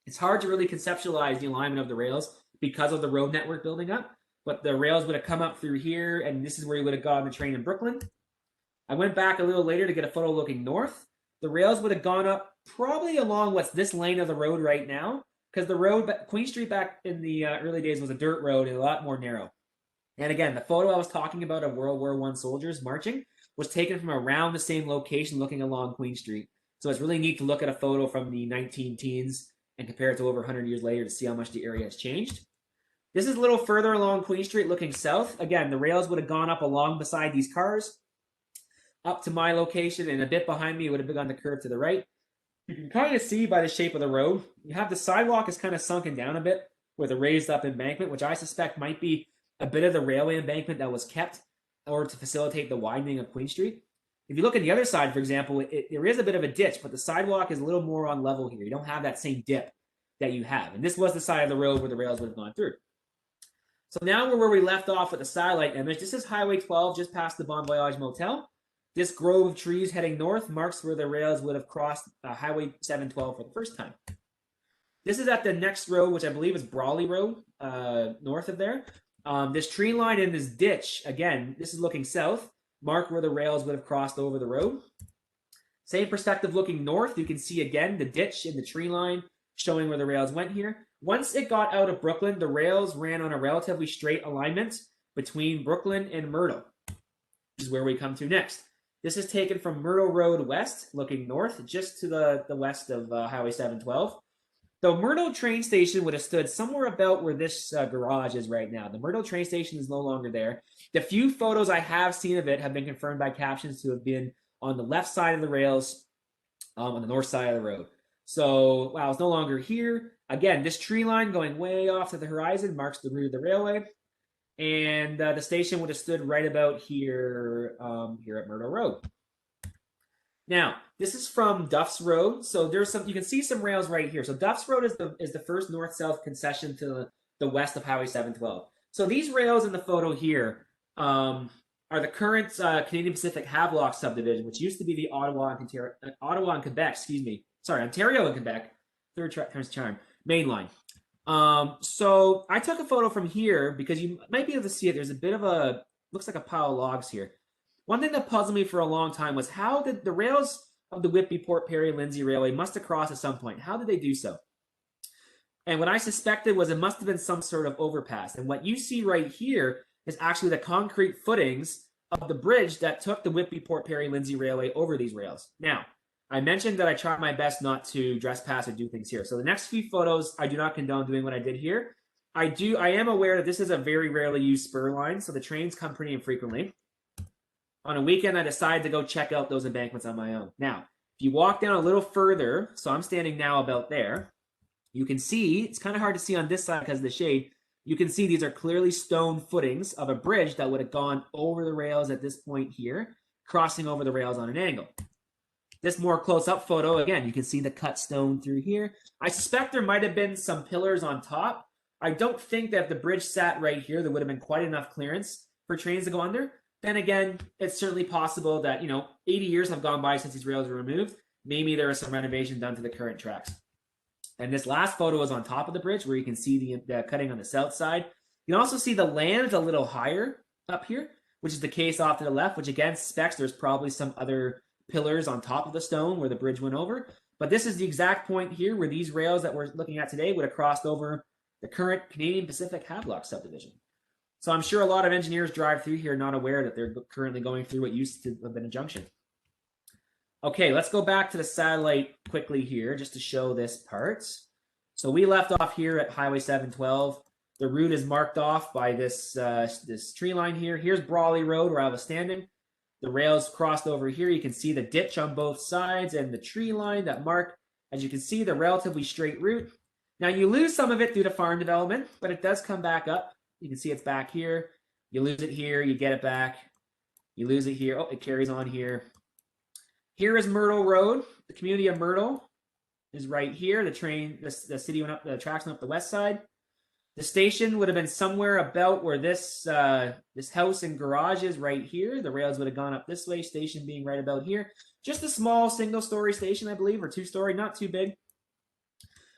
It's hard to really conceptualize the alignment of the rails because of the road network building up, but the rails would have come up through here, and this is where you would have gotten the train in Brooklyn. I went back a little later to get a photo looking north. The rails would have gone up probably along what's this lane of the road right now, because the road, Queen Street back in the early days was a dirt road and a lot more narrow. And again, the photo I was talking about of World War I soldiers marching was taken from around the same location looking along Queen Street. So it's really neat to look at a photo from the 19-teens and compare it to over 100 years later to see how much the area has changed. This is a little further along Queen Street looking south. Again, the rails would have gone up along beside these cars, up to my location, and a bit behind me would have begun to curve to the right. You can kind of see by the shape of the road, you have the sidewalk is kind of sunken down a bit with a raised up embankment, which I suspect might be a bit of the railway embankment that was kept in order to facilitate the widening of Queen Street. If you look at the other side, for example, there is a bit of a ditch, but the sidewalk is a little more on level here. You don't have that same dip that you have. And this was the side of the road where the rails would have gone through. So now we're where we left off with the satellite image. This is Highway 12, just past the Bon Voyage Motel. This grove of trees heading north marks where the rails would have crossed Highway 712 for the first time. This is at the next road, which I believe is Braley Road, north of there. This tree line in this ditch, again, this is looking south, mark where the rails would have crossed over the road. Same perspective looking north, you can see again the ditch in the tree line showing where the rails went here. Once it got out of Brooklyn, the rails ran on a relatively straight alignment between Brooklyn and Myrtle, which is where we come to next. This is taken from Myrtle Road west, looking north, just to the west of Highway 712. The Myrtle train station would have stood somewhere about where this garage is right now. The Myrtle train station is no longer there. The few photos I have seen of it have been confirmed by captions to have been on the left side of the rails, on the north side of the road. So, wow, it's no longer here. Again, this tree line going way off to the horizon marks the route of the railway. And the station would have stood right about here, here at Myrtle Road. Now, this is from Duff's Road. So there's some, you can see some rails right here. So Duff's Road is the first north-south concession to the west of Highway 712. So these rails in the photo here are the current Canadian Pacific Havelock subdivision, which used to be the Ottawa and Quebec, Ontario and Quebec, third time's charm, Mainline. So I took a photo from here because you might be able to see it. There's a bit of a, looks like a pile of logs here. One thing that puzzled me for a long time was how did the rails of the Whitby, Perry and Lindsay Railway must have crossed at some point. How did they do so? And what I suspected was it must have been some sort of overpass. And what you see right here is actually the concrete footings of the bridge that took the Whitby, Perry and Lindsay Railway over these rails. Now, I mentioned that I tried my best not to trespass or do things here. So the next few photos, I do not condone doing what I did here. I am aware that this is a very rarely used spur line, so the trains come pretty infrequently. On a weekend, I decided to go check out those embankments on my own. Now, if you walk down a little further, so I'm standing now about there, you can see, it's kind of hard to see on this side because of the shade, you can see these are clearly stone footings of a bridge that would have gone over the rails at this point here, crossing over the rails on an angle. This more close-up photo, again, you can see the cut stone through here. I suspect there might have been some pillars on top. I don't think that if the bridge sat right here, there would have been quite enough clearance for trains to go under. Then again, it's certainly possible that, 80 years have gone by since these rails were removed. Maybe there was some renovation done to the current tracks. And this last photo is on top of the bridge where you can see the cutting on the south side. You can also see the land a little higher up here, which is the case off to the left, which again suspects there's probably some other pillars on top of the stone where the bridge went over. But this is the exact point here where these rails that we're looking at today would have crossed over the current Canadian Pacific Havelock subdivision. So I'm sure a lot of engineers drive through here not aware that they're currently going through what used to have been a junction. Okay, let's go back to the satellite quickly here just to show this part. So we left off here at Highway 712. The route is marked off by this tree line here. Here's Braley Road where I was standing. The rails crossed over here. You can see the ditch on both sides and the tree line that mark, as you can see, the relatively straight route. Now you lose some of it due to farm development, but it does come back up. You can see it's back here. You lose it here, you get it back. You lose it here. Oh, it carries on here. Here is Myrtle Road. The community of Myrtle is right here. The train, the city went up, the tracks went up the west side. The station would have been somewhere about where this house and garage is right here. The rails would have gone up this way, station being right about here. Just a small single-story station, I believe, or two-story, not too big.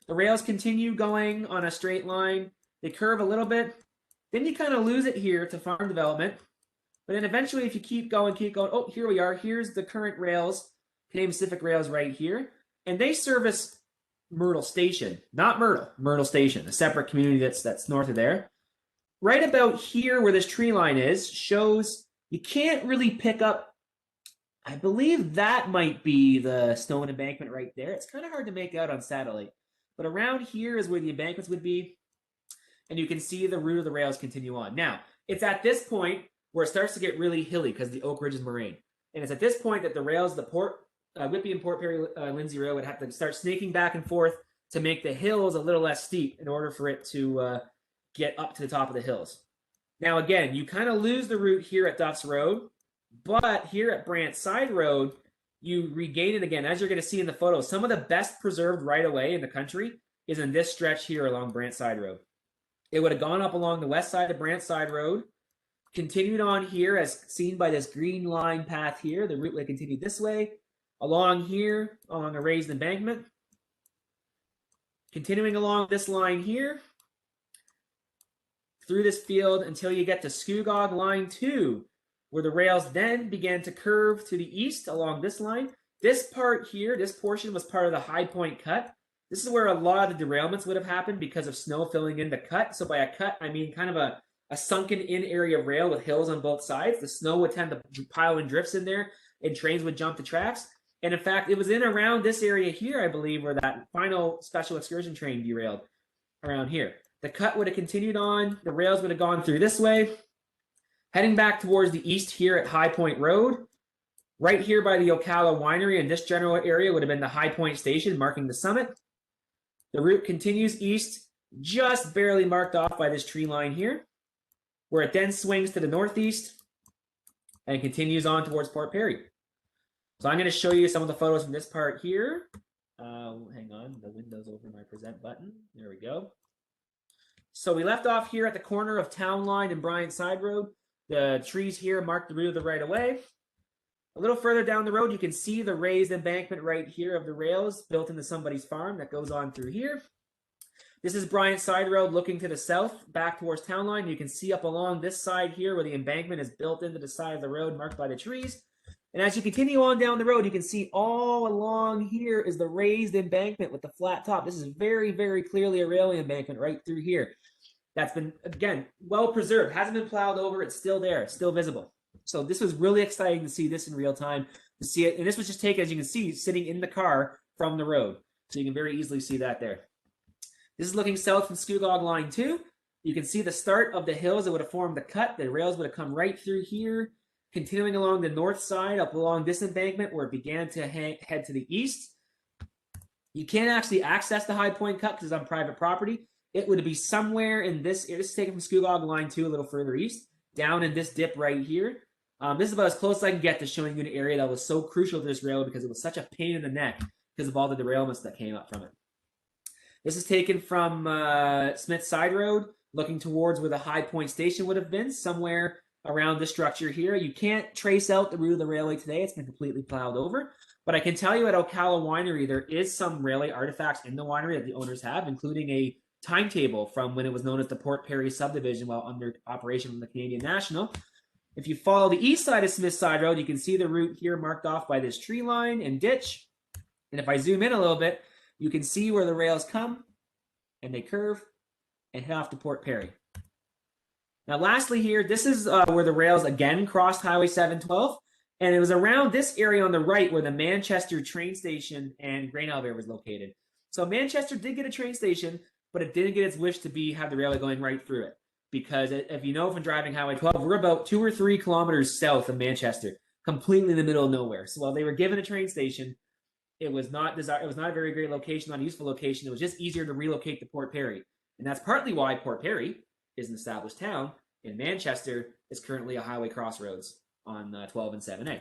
The rails continue going on a straight line. They curve a little bit. Then you kind of lose it here to farm development. But then eventually, if you keep going, oh, here we are. Here's the current rails, Canadian Pacific Rails right here. And they service Myrtle Station, not Myrtle Station, a separate community that's north of there. Right about here where this tree line is shows you can't really pick up, I believe that might be the stone embankment right there. It's kind of hard to make out on satellite. But around here is where the embankments would be. And you can see the route of the rails continue on. Now, it's at this point where it starts to get really hilly because the Oak Ridge is moraine. And it's at this point that the rails, the Whitby and Perry Lindsay Railway would have to start snaking back and forth to make the hills a little less steep in order for it to get up to the top of the hills. Now, again, you kind of lose the route here at Duff's Road, but here at Brant Side Road, you regain it again. As you're going to see in the photo, some of the best preserved right-of-way in the country is in this stretch here along Brant Side Road. It would have gone up along the west side of Brant Side Road, continued on here as seen by this green line path here. The route would continue this way, along here, along a raised embankment, continuing along this line here, through this field until you get to Scugog Line 2, where the rails then began to curve to the east along this line. This part here, this portion was part of the High Point Cut. This is where a lot of the derailments would have happened because of snow filling in the cut. So by a cut, I mean kind of a sunken in area of rail with hills on both sides. The snow would tend to pile in drifts in there and trains would jump the tracks. And in fact, it was in around this area here, I believe, where that final special excursion train derailed around here. The cut would have continued on. The rails would have gone through this way, heading back towards the east here at High Point Road. Right here by the Ocala Winery in this general area would have been the High Point Station, marking the summit. The route continues east, just barely marked off by this tree line here, where it then swings to the northeast and continues on towards Port Perry. So I'm going to show you some of the photos from this part here. Hang on, the window's over my present button. There we go. So we left off here at the corner of Town Line and Bryant Side Road. The trees here mark the route of the right of way. A little further down the road, you can see the raised embankment right here of the rails built into somebody's farm that goes on through here. This is Bryant Side Road looking to the south, back towards Town Line. You can see up along this side here where the embankment is built into the side of the road marked by the trees. And as you continue on down the road, you can see all along here is the raised embankment with the flat top. This is very, very clearly a railway embankment right through here. That's been, again, well preserved. Hasn't been plowed over. It's still there. It's still visible. So this was really exciting to see this in real time, to see it. And this was just taken, as you can see, sitting in the car from the road. So you can very easily see that there. This is looking south from Scugog Line 2. You can see the start of the hills that would have formed the cut. The rails would have come right through here, continuing along the north side, up along this embankment where it began to head to the east. You can't actually access the High Point Cut because it's on private property. It would be somewhere in this, this is taken from Scugog Line 2, a little further east, down in this dip right here. This is about as close as I can get to showing you an area that was so crucial to this railroad because it was such a pain in the neck because of all the derailments that came up from it. This is taken from Smith Side Road, looking towards where the High Point Station would have been, somewhere around this structure here. You can't trace out the route of the railway today. It's been completely plowed over. But I can tell you at Ocala Winery, there is some railway artifacts in the winery that the owners have, including a timetable from when it was known as the Port Perry subdivision while under operation from the Canadian National. If you follow the east side of Smith Side Road, you can see the route here marked off by this tree line and ditch. And if I zoom in a little bit, you can see where the rails come and they curve and head off to Port Perry. Now, lastly here, this is where the rails again crossed Highway 712. And it was around this area on the right where the Manchester train station and grain elevator was located. So Manchester did get a train station, but it didn't get its wish to have the railway going right through it. Because if you know from driving Highway 12, we're about 2 or 3 kilometers south of Manchester, completely in the middle of nowhere. So while they were given a train station, it was not a very great location, not a useful location. It was just easier to relocate to Port Perry. And that's partly why Port Perry is an established town, and Manchester is currently a highway crossroads on 12 and 7A.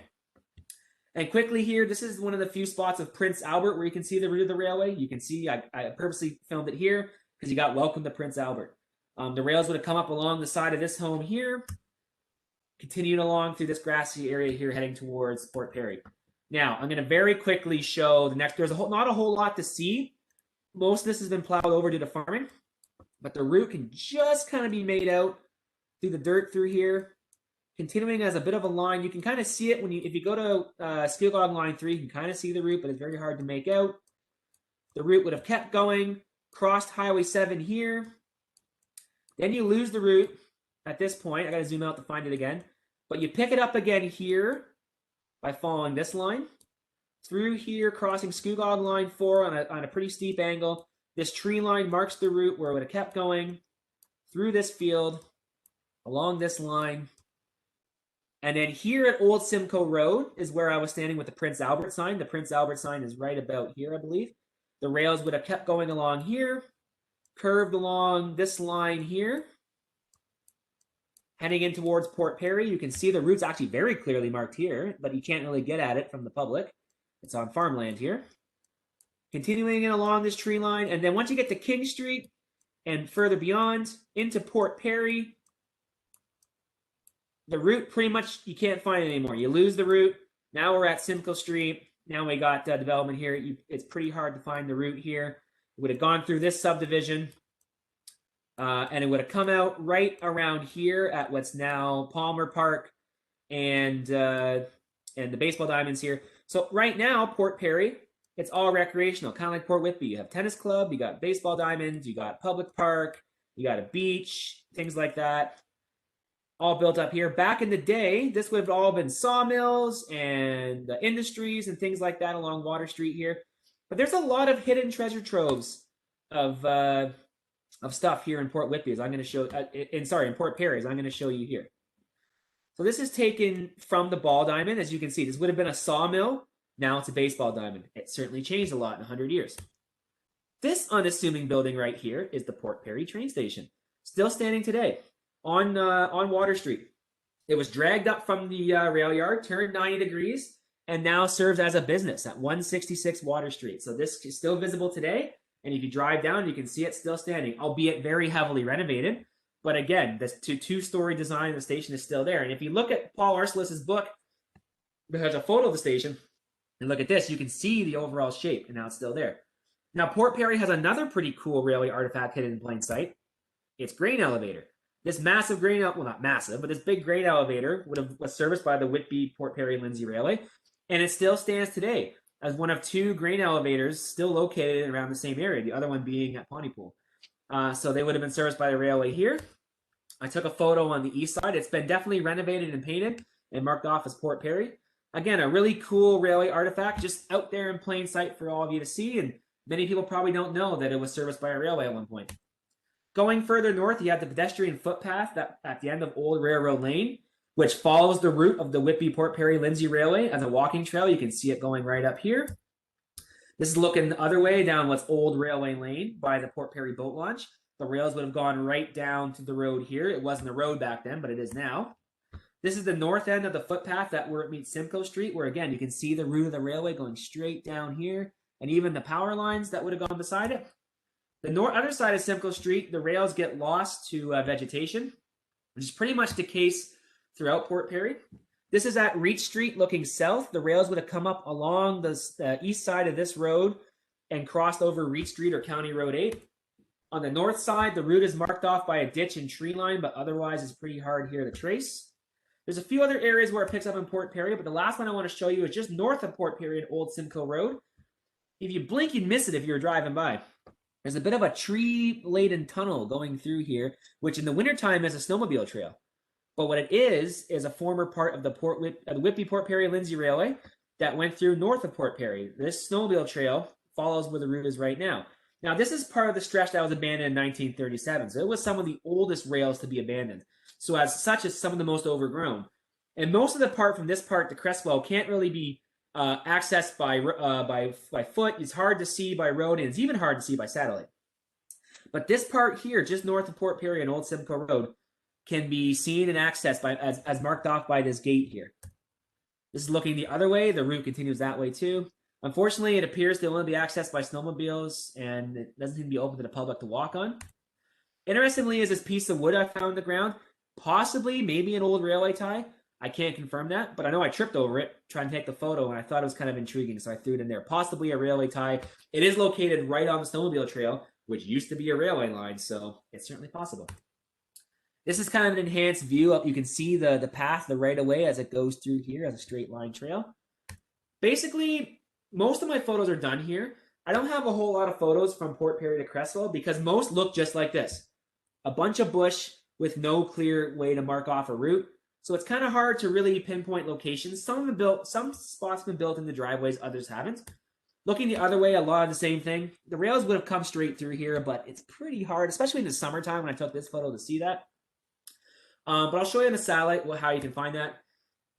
And quickly here, this is one of the few spots of Prince Albert where you can see the route of the railway. You can see I purposely filmed it here because you got welcome to Prince Albert. The rails would have come up along the side of this home here, continued along through this grassy area here, heading towards Port Perry. Now, I'm going to very quickly show the next. There's not a whole lot to see. Most of this has been plowed over due to farming, but the route can just kind of be made out through the dirt through here, continuing as a bit of a line. You can kind of see it if you go to Skilgog Line 3, you can kind of see the route, but it's very hard to make out. The route would have kept going, crossed Highway 7 here. Then you lose the route at this point. I got to zoom out to find it again. But you pick it up again here by following this line. Through here, crossing Skugog Line 4 on a pretty steep angle. This tree line marks the route where it would have kept going through this field, along this line. And then here at Old Simcoe Road is where I was standing with the Prince Albert sign. The Prince Albert sign is right about here, I believe. The rails would have kept going along here, curved along this line here, heading in towards Port Perry. You can see the route's actually very clearly marked here, but you can't really get at it from the public. It's on farmland here. Continuing in along this tree line, and then once you get to King Street and further beyond into Port Perry, the route pretty much you can't find it anymore. You lose the route. Now we're at Simcoe Street. Now we got development here. It's pretty hard to find the route here. It would have gone through this subdivision, and it would have come out right around here at what's now Palmer Park and the baseball diamonds here. So right now, Port Perry, it's all recreational, kind of like Port Whitby. You have tennis club, you got baseball diamonds, you got public park, you got a beach, things like that, all built up here. Back in the day, this would have all been sawmills and industries and things like that along Water Street here. But there's a lot of hidden treasure troves of stuff here in Port Whitby, as I'm going to show. In Port Perry, as I'm going to show you here. So this is taken from the ball diamond, as you can see. This would have been a sawmill. Now it's a baseball diamond. It certainly changed a lot in 100 years. This unassuming building right here is the Port Perry train station, still standing today on Water Street. It was dragged up from the rail yard, turned 90 degrees, and now serves as a business at 166 Water Street. So this is still visible today, and if you drive down, you can see it still standing, albeit very heavily renovated. But again, this two-story design of the station is still there. And if you look at Paul Arselis's book, there's a photo of the station, and look at this, you can see the overall shape, and now it's still there. Now, Port Perry has another pretty cool railway artifact hidden in plain sight. It's grain elevator. This massive grain, well, not massive, but this big grain elevator was serviced by the Whitby, Port Perry, Lindsay Railway, and it still stands today as one of 2 grain elevators still located around the same area, the other one being at Pontypool. So they would have been serviced by the railway here. I took a photo on the east side. It's been definitely renovated and painted and marked off as Port Perry. Again, a really cool railway artifact just out there in plain sight for all of you to see, and many people probably don't know that it was serviced by a railway at one point. Going further north, you have the pedestrian footpath at the end of Old Railroad Lane, which follows the route of the Whitby, Port Perry, Lindsay Railway as a walking trail. You can see it going right up here. This is looking the other way down what's Old Railway Lane by the Port Perry boat launch. The rails would have gone right down to the road here. It wasn't a road back then, but it is now. This is the north end of the footpath where it meets Simcoe Street, where again, you can see the route of the railway going straight down here, and even the power lines that would have gone beside it. The other side of Simcoe Street, the rails get lost to vegetation, which is pretty much the case throughout Port Perry. This is at Reach Street looking south. The rails would have come up along the east side of this road and crossed over Reach Street or County Road 8. On the north side, the route is marked off by a ditch and tree line, but otherwise it's pretty hard here to trace. There's a few other areas where it picks up in Port Perry, but the last one I want to show you is just north of Port Perry and Old Simcoe Road. If you blink, you'd miss it if you were driving by. There's a bit of a tree-laden tunnel going through here, which in the wintertime is a snowmobile trail. But what it is a former part of the Whitby, Port Perry, Lindsay Railway that went through north of Port Perry. This snowmobile trail follows where the route is right now. Now, this is part of the stretch that was abandoned in 1937. So it was some of the oldest rails to be abandoned. So as such, it's some of the most overgrown. And most of the part from this part to Cresswell can't really be accessed by foot. It's hard to see by road, and it's even hard to see by satellite. But this part here, just north of Port Perry and Old Simcoe Road, can be seen and accessed by as marked off by this gate here. This is looking the other way. The route continues that way too. Unfortunately, it appears to only be accessed by snowmobiles, and it doesn't seem to be open to the public to walk on. Interestingly, is this piece of wood I found on the ground, possibly maybe an old railway tie. I can't confirm that, but I know I tripped over it trying to take the photo, and I thought it was kind of intriguing, so I threw it in there. Possibly a railway tie. It is located right on the snowmobile trail, which used to be a railway line, so it's certainly possible. This is kind of an enhanced view. You can see the path, the right of way as it goes through here as a straight line trail. Basically, most of my photos are done here. I don't have a whole lot of photos from Port Perry to Cresswell because most look just like this. A bunch of bush with no clear way to mark off a route. So it's kind of hard to really pinpoint locations. Some spots have been built into driveways, others haven't. Looking the other way, a lot of the same thing. The rails would have come straight through here, but it's pretty hard, especially in the summertime when I took this photo to see that. But I'll show you on the satellite how you can find that.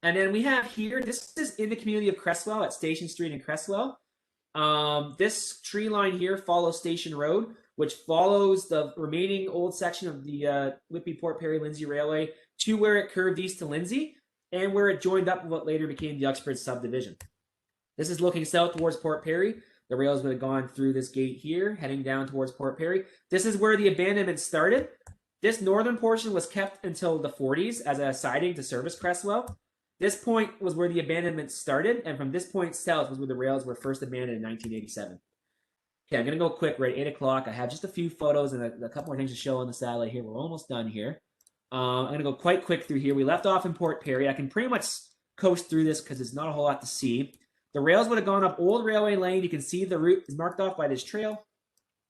And then we have here, this is in the community of Cresswell at Station Street in Cresswell. This tree line here follows Station Road, which follows the remaining old section of the Whitby Port Perry Lindsay Railway to where it curved east to Lindsay and where it joined up with what later became the Uxbridge subdivision. This is looking south towards Port Perry. The rails would have gone through this gate here, heading down towards Port Perry. This is where the abandonment started. This northern portion was kept until the 40s as a siding to service Cresswell. This point was where the abandonment started, and from this point south was where the rails were first abandoned in 1987. Okay, I'm going to go quick. We're at 8 o'clock. I have just a few photos and a couple more things to show on the satellite here. We're almost done here. I'm going to go quite quick through here. We left off in Port Perry. I can pretty much coast through this because there's not a whole lot to see. The rails would have gone up Old Railway Lane. You can see the route is marked off by this trail.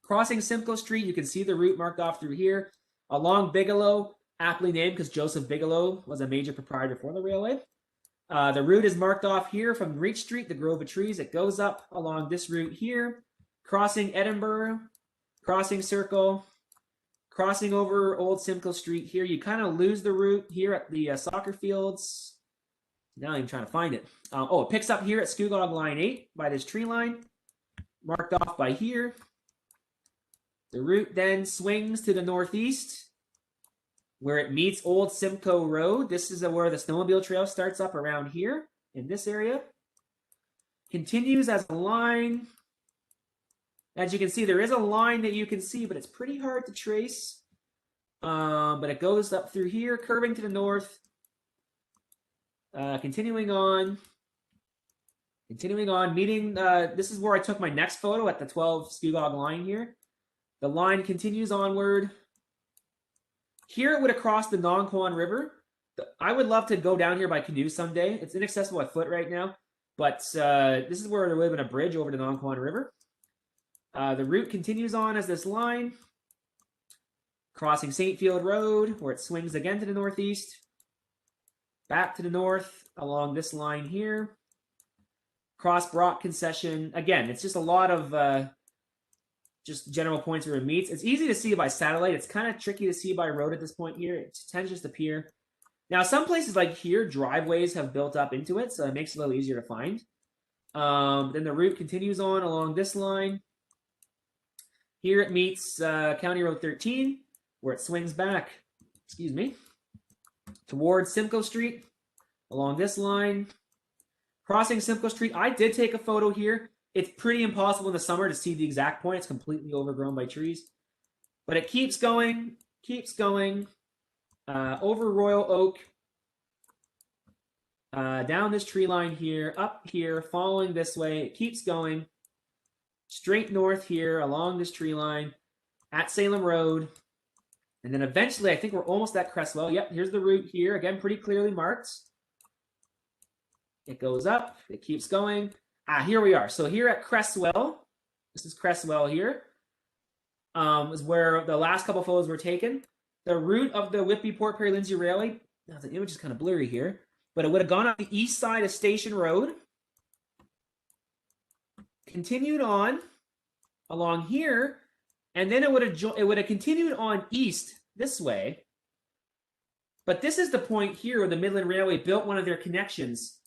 Crossing Simcoe Street, you can see the route marked off through here. Along Bigelow, aptly named because Joseph Bigelow was a major proprietor for the railway. The route is marked off here from Reach Street, the grove of trees. It goes up along this route here, crossing Edinburgh, crossing Circle, crossing over Old Simcoe Street here. You kind of lose the route here at the soccer fields. Now I'm trying to find it. It picks up here at Scugog Line 8 by this tree line, marked off by here. The route then swings to the northeast, where it meets Old Simcoe Road. This is where the snowmobile trail starts up around here in this area. Continues as a line. As you can see, there is a line that you can see, but it's pretty hard to trace. But it goes up through here, curving to the north. Continuing on, meeting, this is where I took my next photo at the 12 Scugog line here. The line continues onward. Here it would have crossed the Nonquan River. I would love to go down here by canoe someday. It's inaccessible by foot right now, but this is where there would have been a bridge over the Nonquan River. The route continues on as this line, crossing St. Field Road, where it swings again to the northeast, back to the north along this line here, cross Brock Concession. Again, it's just a lot of just general points where it meets. It's easy to see by satellite. It's kind of tricky to see by road at this point here. It tends just to appear. Now, some places like here, driveways have built up into it, so it makes it a little easier to find. Then the route continues on along this line. Here it meets County Road 13, where it swings back, towards Simcoe Street along this line. Crossing Simcoe Street, I did take a photo here. It's pretty impossible in the summer to see the exact point. It's completely overgrown by trees. But it keeps going, over Royal Oak, down this tree line here, up here, following this way. It keeps going straight north here along this tree line at Salem Road. And then eventually, I think we're almost at Cresswell. Yep, here's the route here. Again, pretty clearly marked. It goes up. It keeps going. Here we are. So here at Cresswell, this is Cresswell here, is where the last couple photos were taken. The route of the Whitby Port Perry Lindsay Railway, now the image is kind of blurry here, but it would have gone on the east side of Station Road, continued on along here, and then it would have continued on east this way. But this is the point here where the Midland Railway built one of their connections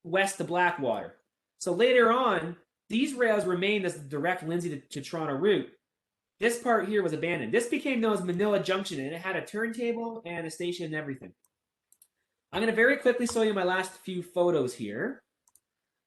west to Blackwater. So later on, these rails remained as the direct Lindsay to Toronto route. This part here was abandoned. This became known as Manila Junction, and it had a turntable and a station and everything. I'm going to very quickly show you my last few photos here.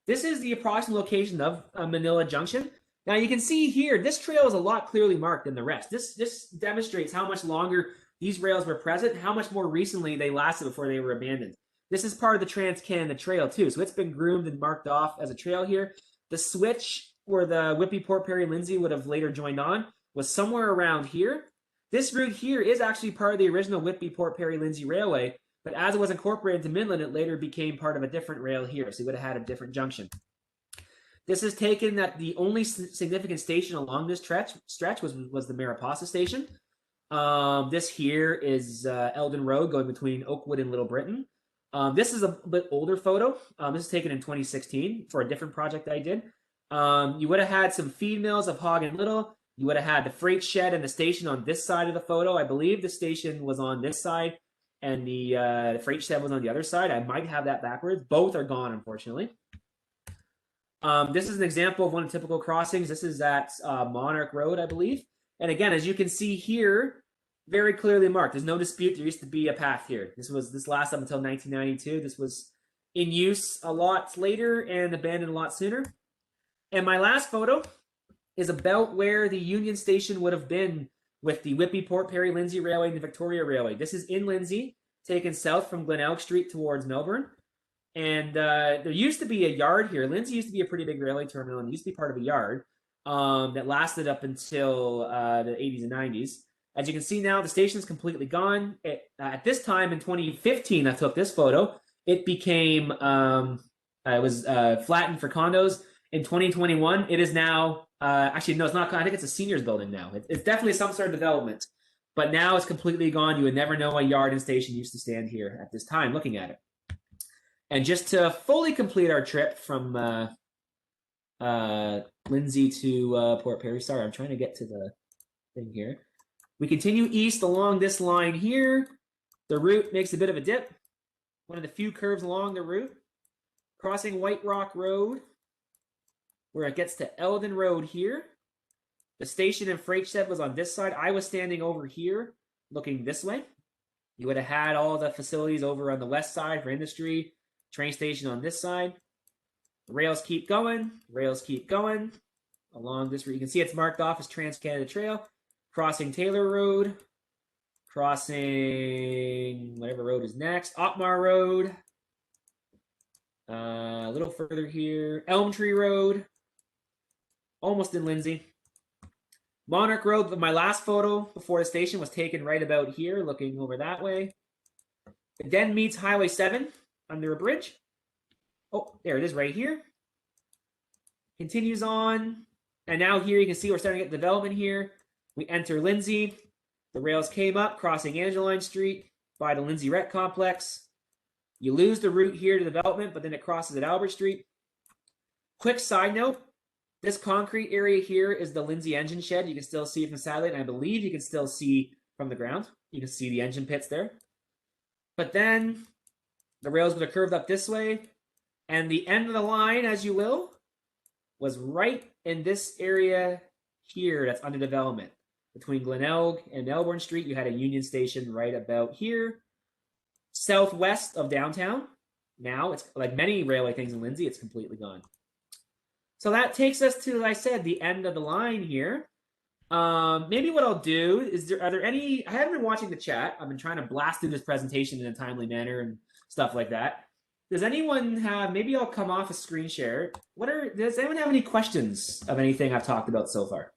This is the approximate location of Manila Junction. Now you can see here, this trail is a lot clearly marked than the rest. This demonstrates how much longer these rails were present, how much more recently they lasted before they were abandoned. This is part of the Trans-Canada Trail too, so it's been groomed and marked off as a trail here. The switch where the Whitby, Port Perry, Lindsay would have later joined on was somewhere around here. This route here is actually part of the original Whitby, Port Perry, Lindsay Railway, but as it was incorporated into Midland, it later became part of a different rail here, so you would have had a different junction. This is taken that the only significant station along this stretch was the Mariposa station. This here is Eldon Road going between Oakwood and Little Britain. This is a bit older photo. This is taken in 2016 for a different project I did. You would have had some feed mills of Hog and Little. You would have had the freight shed and the station on this side of the photo. I believe the station was on this side and the freight shed was on the other side. I might have that backwards. Both are gone, unfortunately. This is an example of one of the typical crossings. This is at Monarch Road, I believe. And again, as you can see here, very clearly marked. There's no dispute. There used to be a path here. This lasted up until 1992. This was in use a lot later and abandoned a lot sooner. And my last photo is about where the Union Station would have been with the Whitby, Port Perry, Lindsay Railway and the Victoria Railway. This is in Lindsay, taken south from Glenelg Street towards Melbourne. And there used to be a yard here. Lindsay used to be a pretty big railway terminal and used to be part of a yard that lasted up until the 80s and 90s. As you can see now, the station is completely gone. At this time in 2015, I took this photo. It became, it was flattened for condos. In 2021, it is now, actually, no, it's not. I think it's a seniors building now. It's definitely some sort of development. But now it's completely gone. You would never know a yard and station used to stand here at this time looking at it. And just to fully complete our trip from Lindsay to Port Perry, sorry, I'm trying to get to the thing here. We continue east along this line here. The route makes a bit of a dip. One of the few curves along the route. Crossing White Rock Road, where it gets to Eldon Road here. The station and freight shed was on this side. I was standing over here, looking this way. You would have had all the facilities over on the west side for industry. Train station on this side. The rails keep going. Rails keep going. Along this route, you can see it's marked off as Trans-Canada Trail. Crossing Taylor Road. Crossing whatever road is next. Otmar Road. A little further here. Elm Tree Road. Almost in Lindsay. Monarch Road. My last photo before the station was taken right about here, looking over that way. It then meets Highway 7 under a bridge. Oh, there it is right here. Continues on. And now here you can see we're starting to get development here. We enter Lindsay. The rails came up, crossing Angeline Street by the Lindsay Rec Complex. You lose the route here to development, but then it crosses at Albert Street. Quick side note, this concrete area here is the Lindsay engine shed. You can still see it from satellite, and I believe you can still see from the ground. You can see the engine pits there. But then the rails would have curved up this way, and the end of the line, as you will, was right in this area here that's under development. Between Glenelg and Melbourne Street, you had a Union Station right about here. Southwest of downtown. Now, it's like many railway things in Lindsay, it's completely gone. So that takes us to, as I said, the end of the line here. Maybe what I'll do is, are there any, I haven't been watching the chat. I've been trying to blast through this presentation in a timely manner and stuff like that. Does anyone have, maybe I'll come off a screen share. Does anyone have any questions of anything I've talked about so far?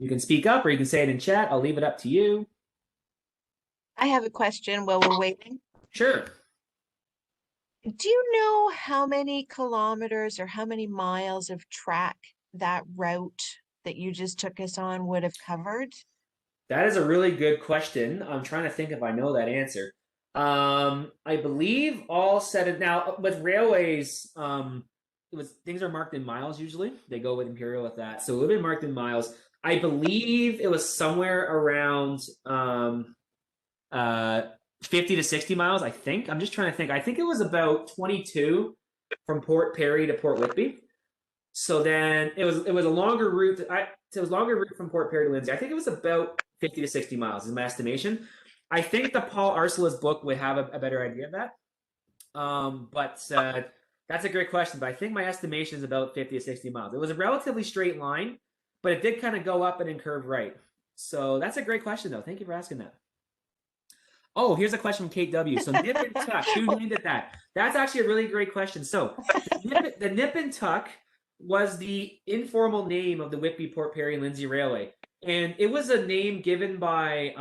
You can speak up or you can say it in chat. I'll leave it up to you. I have a question while we're waiting. Sure. Do you know how many kilometers or how many miles of track that route that you just took us on would have covered? That is a really good question. I'm trying to think if I know that answer. I believe all said it now with railways. It was things are marked in miles usually. They go with imperial with that, so it would have been marked in miles. I believe it was somewhere around uh 50 to 60 miles. I think. I'm just trying to think. I think it was about 22 from Port Perry to Port Whitby. So then it was a longer route. It was a longer route from Port Perry to Lindsay. I think it was about 50 to 60 miles is my estimation. I think the Paul Arcela's book would have a better idea of that. But that's a great question. But I think my estimation is about 50 to 60 miles. It was a relatively straight line, but it did kind of go up and then curve right. So that's a great question, though. Thank you for asking that. Oh, here's a question from Kate W. So nip and tuck, who named it that? That's actually a really great question. So the nip and tuck was the informal name of the Whitby, Port Perry, and Lindsay Railway. And it was a name given by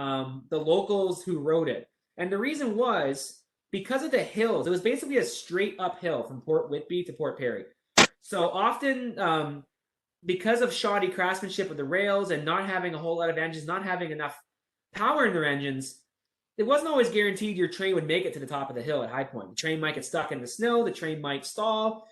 the locals who rode it. And the reason was because of the hills. It was basically a straight uphill from Port Whitby to Port Perry. So often, because of shoddy craftsmanship of the rails and not having a whole lot of engines, not having enough power in their engines, it wasn't always guaranteed your train would make it to the top of the hill at high point. The train might get stuck in the snow, the train might stall,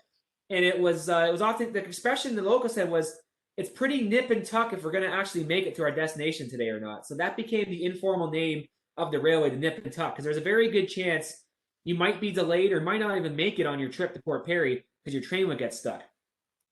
and it was often the expression the local said was, "It's pretty nip and tuck if we're going to actually make it to our destination today or not." So that became the informal name of the railway, the nip and tuck, because there's a very good chance you might be delayed or might not even make it on your trip to Port Perry because your train would get stuck.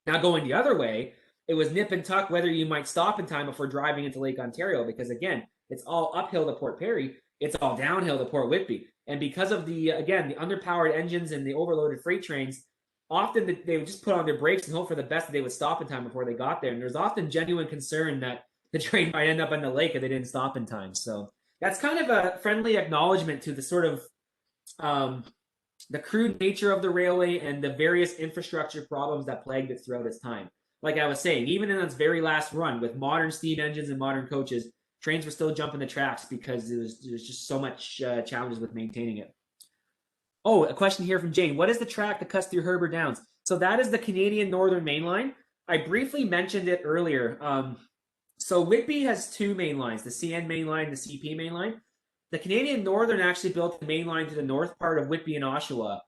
Now going the other way, it was nip and tuck whether you might stop in time before driving into Lake Ontario, because again, it's all uphill to Port Perry. It's all downhill to Port Whitby. And because of the underpowered engines and the overloaded freight trains, often they would just put on their brakes and hope for the best that they would stop in time before they got there. And there's often genuine concern that the train might end up in the lake if they didn't stop in time. So that's kind of a friendly acknowledgement to the sort of the crude nature of the railway and the various infrastructure problems that plagued it throughout its time. Like I was saying, even in its very last run with modern steam engines and modern coaches, trains were still jumping the tracks because there was just so much challenges with maintaining it. Oh, a question here from Jane. What is the track that cuts through Herbert Downs? So that is the Canadian Northern Mainline. I briefly mentioned it earlier. So Whitby has two main lines, the CN main line, the CP main line. The Canadian Northern actually built the main line to the north part of Whitby and Oshawa.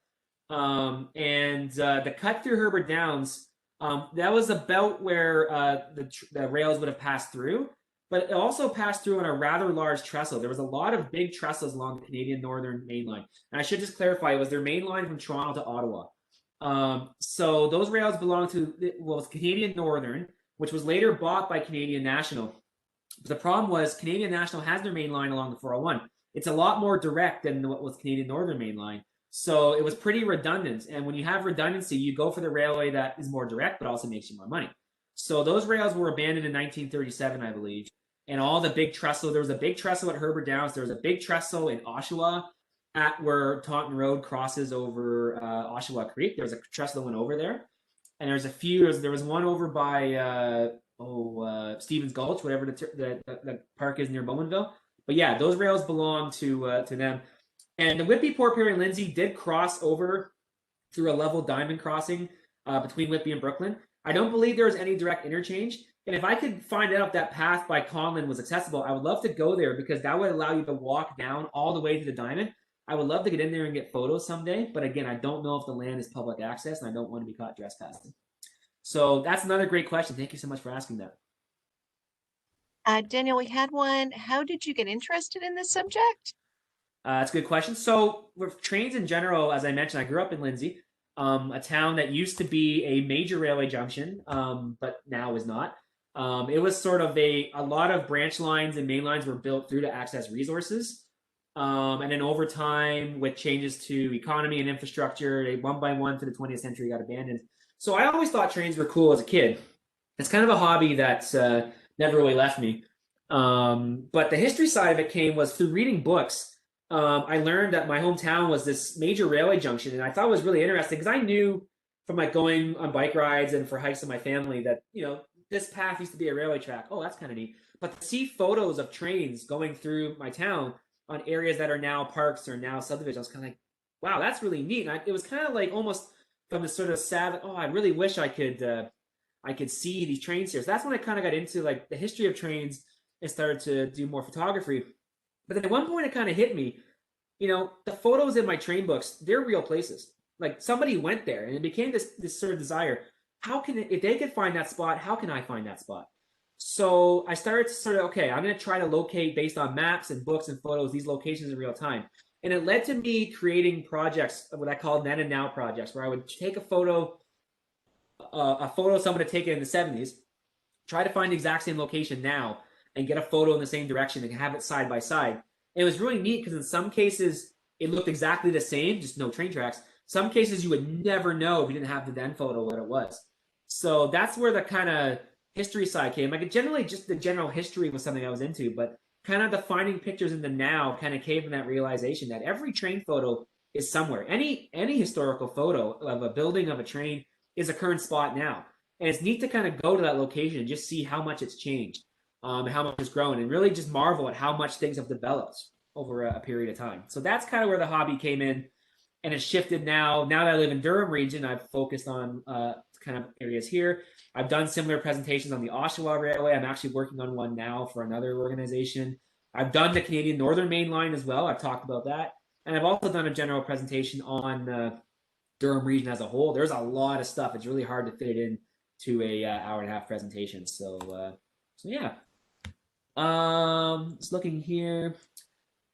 The cut through Herbert Downs, that was about where the rails would have passed through. But it also passed through on a rather large trestle. There was a lot of big trestles along the Canadian Northern Main Line. And I should just clarify, it was their main line from Toronto to Ottawa. So those rails belonged to, well, it's Canadian Northern, which was later bought by Canadian National. But the problem was Canadian National has their main line along the 401. It's a lot more direct than what was Canadian Northern Main Line. So it was pretty redundant. And when you have redundancy, you go for the railway that is more direct, but also makes you more money. So those rails were abandoned in 1937, I believe. And all the big trestle, there was a big trestle at Herbert Downs. There was a big trestle in Oshawa at where Taunton Road crosses over Oshawa Creek. There was a trestle that went over there. And there's a few, there was one over by Stevens Gulch, whatever the park is near Bowmanville. But yeah, those rails belong to them. And the Whitby, Port Perry, and Lindsay did cross over through a level diamond crossing between Whitby and Brooklyn. I don't believe there was any direct interchange. And if I could find out if that path by Conlin was accessible, I would love to go there because that would allow you to walk down all the way to the diamond. I would love to get in there and get photos someday. But again, I don't know if the land is public access and I don't want to be caught trespassing. So that's another great question. Thank you so much for asking that. Daniel, we had one. How did you get interested in this subject? That's a good question. So with trains in general, as I mentioned, I grew up in Lindsay, a town that used to be a major railway junction, but now is not. It was sort of a lot of branch lines and main lines were built through to access resources. And then over time, with changes to economy and infrastructure, they one by one through the 20th century got abandoned. So I always thought trains were cool as a kid. It's kind of a hobby that's never really left me. But the history side of it was through reading books. I learned that my hometown was this major railway junction, and I thought it was really interesting because I knew from like going on bike rides and for hikes with my family that, you know, this path used to be a railway track. Oh, that's kind of neat. But to see photos of trains going through my town on areas that are now parks or now subdivisions, I was kind of like, wow, that's really neat. And it was kind of like almost from this sort of sad, oh, I really wish I could see these trains here. So that's when I kind of got into like the history of trains and started to do more photography. But then at one point it kind of hit me. the photos in my train books, they're real places. Like somebody went there, and it became this sort of desire. If they could find that spot, how can I find that spot? So I started to sort of, okay, I'm going to try to locate based on maps and books and photos these locations in real time. And it led to me creating projects, what I call then and now projects, where I would take a photo someone had taken in the 70s, try to find the exact same location now, and get a photo in the same direction and have it side by side. And it was really neat because in some cases it looked exactly the same, just no train tracks. Some cases you would never know if you didn't have the then photo what it was. So that's where the kind of history side came. Like generally just the general history was something I was into, but kind of the finding pictures in the now kind of came from that realization that every train photo is somewhere. Any historical photo of a building, of a train, is a current spot now. And it's neat to kind of go to that location and just see how much it's changed, and how much it's grown, and really just marvel at how much things have developed over a period of time. So that's kind of where the hobby came in, and it's shifted now. Now that I live in Durham Region, I've focused on kind of areas here. I've done similar presentations on the Oshawa Railway. I'm actually working on one now for another organization. I've done the Canadian Northern Mainline as well. I've talked about that. And I've also done a general presentation on Durham Region as a whole. There's a lot of stuff. It's really hard to fit it in to a hour and a half presentation. So yeah. Just looking here.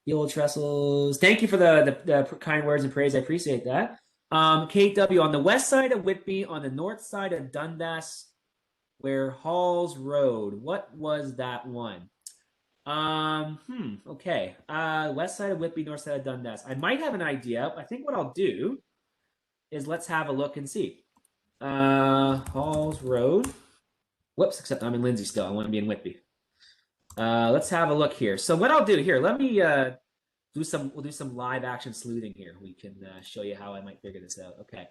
The old trestles. Thank you for the kind words and praise. I appreciate that. Kate W. On the west side of Whitby, on the north side of Dundas, where Halls Road. What was that one? Okay. West side of Whitby, north side of Dundas. I might have an idea. I think what I'll do is let's have a look and see. Halls Road. Whoops, except I'm in Lindsay still. I want to be in Whitby. Let's have a look here. So what I'll do here, let me we'll do some live action sleuthing here. We can show you how I might figure this out. Okay.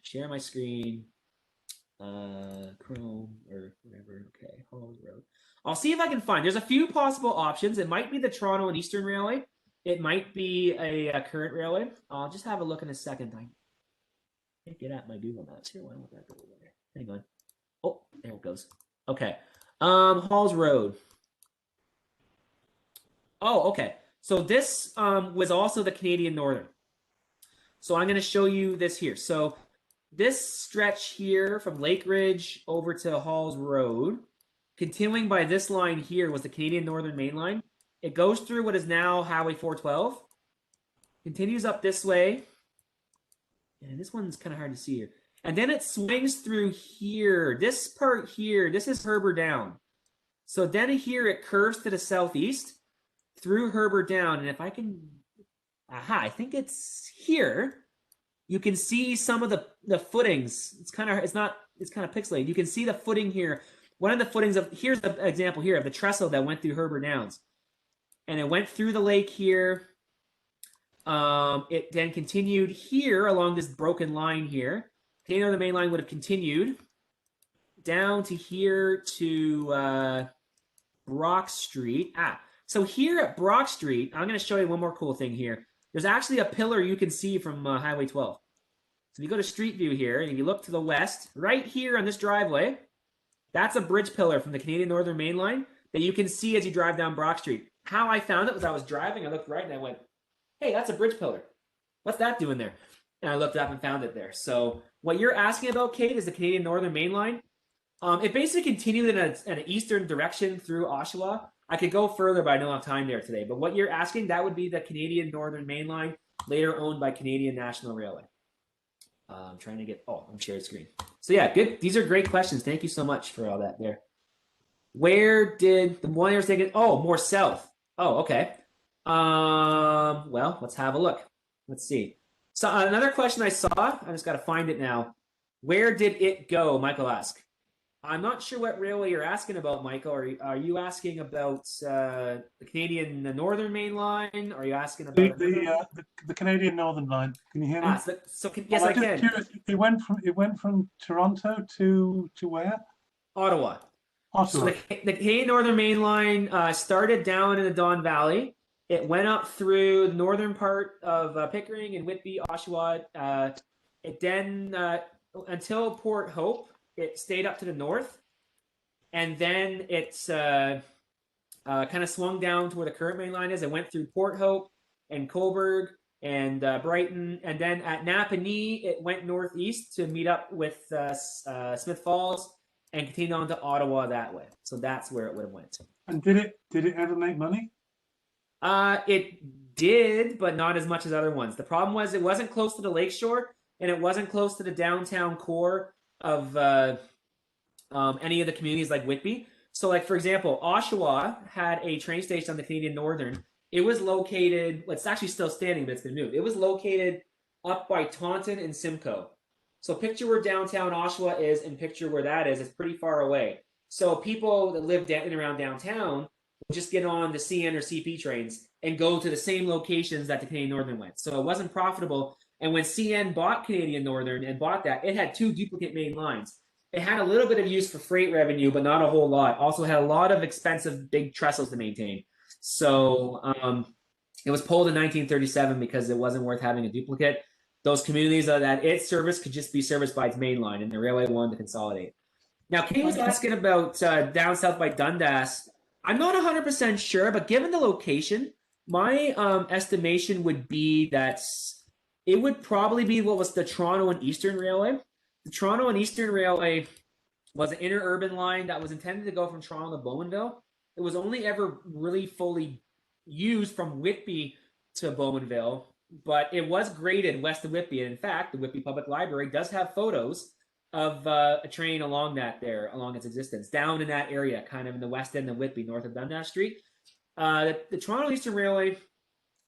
Share my screen. Chrome or whatever. Okay, Halls Road. I'll see if I can find. There's a few possible options. It might be the Toronto and Eastern Railway. It might be a current railway. I'll just have a look in a second. I can't get at my Google Maps here. Why won't that go over there? Hang on. Oh, there it goes. Okay. Halls Road. Oh, okay. So this was also the Canadian Northern. So I'm going to show you this here. So this stretch here from Lake Ridge over to Halls Road, continuing by this line here, was the Canadian Northern Mainline. It goes through what is now Highway 412, continues up this way, and this one's kind of hard to see here. And then it swings through here. This part here, this is Herbert down. So then here it curves to the southeast through Herbert down. And if I can, I think it's here. You can see some of the footings. It's kind of pixelated. You can see the footing here. One of the footings here's the example here of the trestle that went through Herbert Downs. And it went through the lake here. It then continued here along this broken line here. Canadian Northern Main Line would have continued down to here to Brock Street. So here at Brock Street, I'm going to show you one more cool thing here. There's actually a pillar you can see from Highway 12. So if you go to Street View here, and you look to the west, right here on this driveway, that's a bridge pillar from the Canadian Northern Main Line that you can see as you drive down Brock Street. How I found it was I was driving, I looked right, and I went, hey, that's a bridge pillar. What's that doing there? And I looked up and found it there. So what you're asking about, Kate, is the Canadian Northern Main Line. It basically continued in an eastern direction through Oshawa. I could go further, but I don't have time there today. But what you're asking, that would be the Canadian Northern Main Line, later owned by Canadian National Railway. I'm trying to get, I'm shared screen. So yeah, good. These are great questions. Thank you so much for all that there. Where did the one I was thinking? Oh, more south. Oh, okay. Well, let's have a look. Let's see. So another question I saw, I just got to find it now. Where did it go? Michael asked. I'm not sure what railway you're asking about, Michael. Are you asking about the Canadian Northern Main Line? Or are you asking about the Canadian Northern Line? Can you hear me? Yes, I can. Curious, it went from Toronto to where? Ottawa. Ottawa. So the Canadian Northern Main Line started down in the Don Valley. It went up through the northern part of Pickering and Whitby, Oshawa. It then, until Port Hope, it stayed up to the north. And then it's kind of swung down to where the current main line is. It went through Port Hope, and Coburg and Brighton, and then at Napanee it went northeast to meet up with Smith Falls and continued on to Ottawa that way. So that's where it would have went. And did it ever make money? It did, but not as much as other ones. The problem was it wasn't close to the lakeshore, and it wasn't close to the downtown core of any of the communities like Whitby. So, like, for example, Oshawa had a train station on the Canadian Northern. It was located, well, it's actually still standing, but it's been moved. It was located up by Taunton and Simcoe. So picture where downtown Oshawa is and picture where that is. It's pretty far away. So people that live in and around downtown will just get on the CN or CP trains and go to the same locations that the Canadian Northern went. So it wasn't profitable. And when CN bought Canadian Northern and bought that, it had two duplicate main lines. It had a little bit of use for freight revenue, but not a whole lot. Also had a lot of expensive big trestles to maintain. So it was pulled in 1937 because it wasn't worth having a duplicate. Those communities that it serviced could just be serviced by its main line, and the railway wanted to consolidate. Now, Kate was asking about down south by Dundas. I'm not 100% sure, but given the location, my estimation would be that it would probably be what was the Toronto and Eastern Railway. The Toronto and Eastern Railway was an interurban line that was intended to go from Toronto to Bowmanville. It was only ever really fully used from Whitby to Bowmanville, but it was graded west of Whitby. And in fact, the Whitby Public Library does have photos of a train along its existence, down in that area, kind of in the west end of Whitby, north of Dundas Street. The Toronto Eastern Railway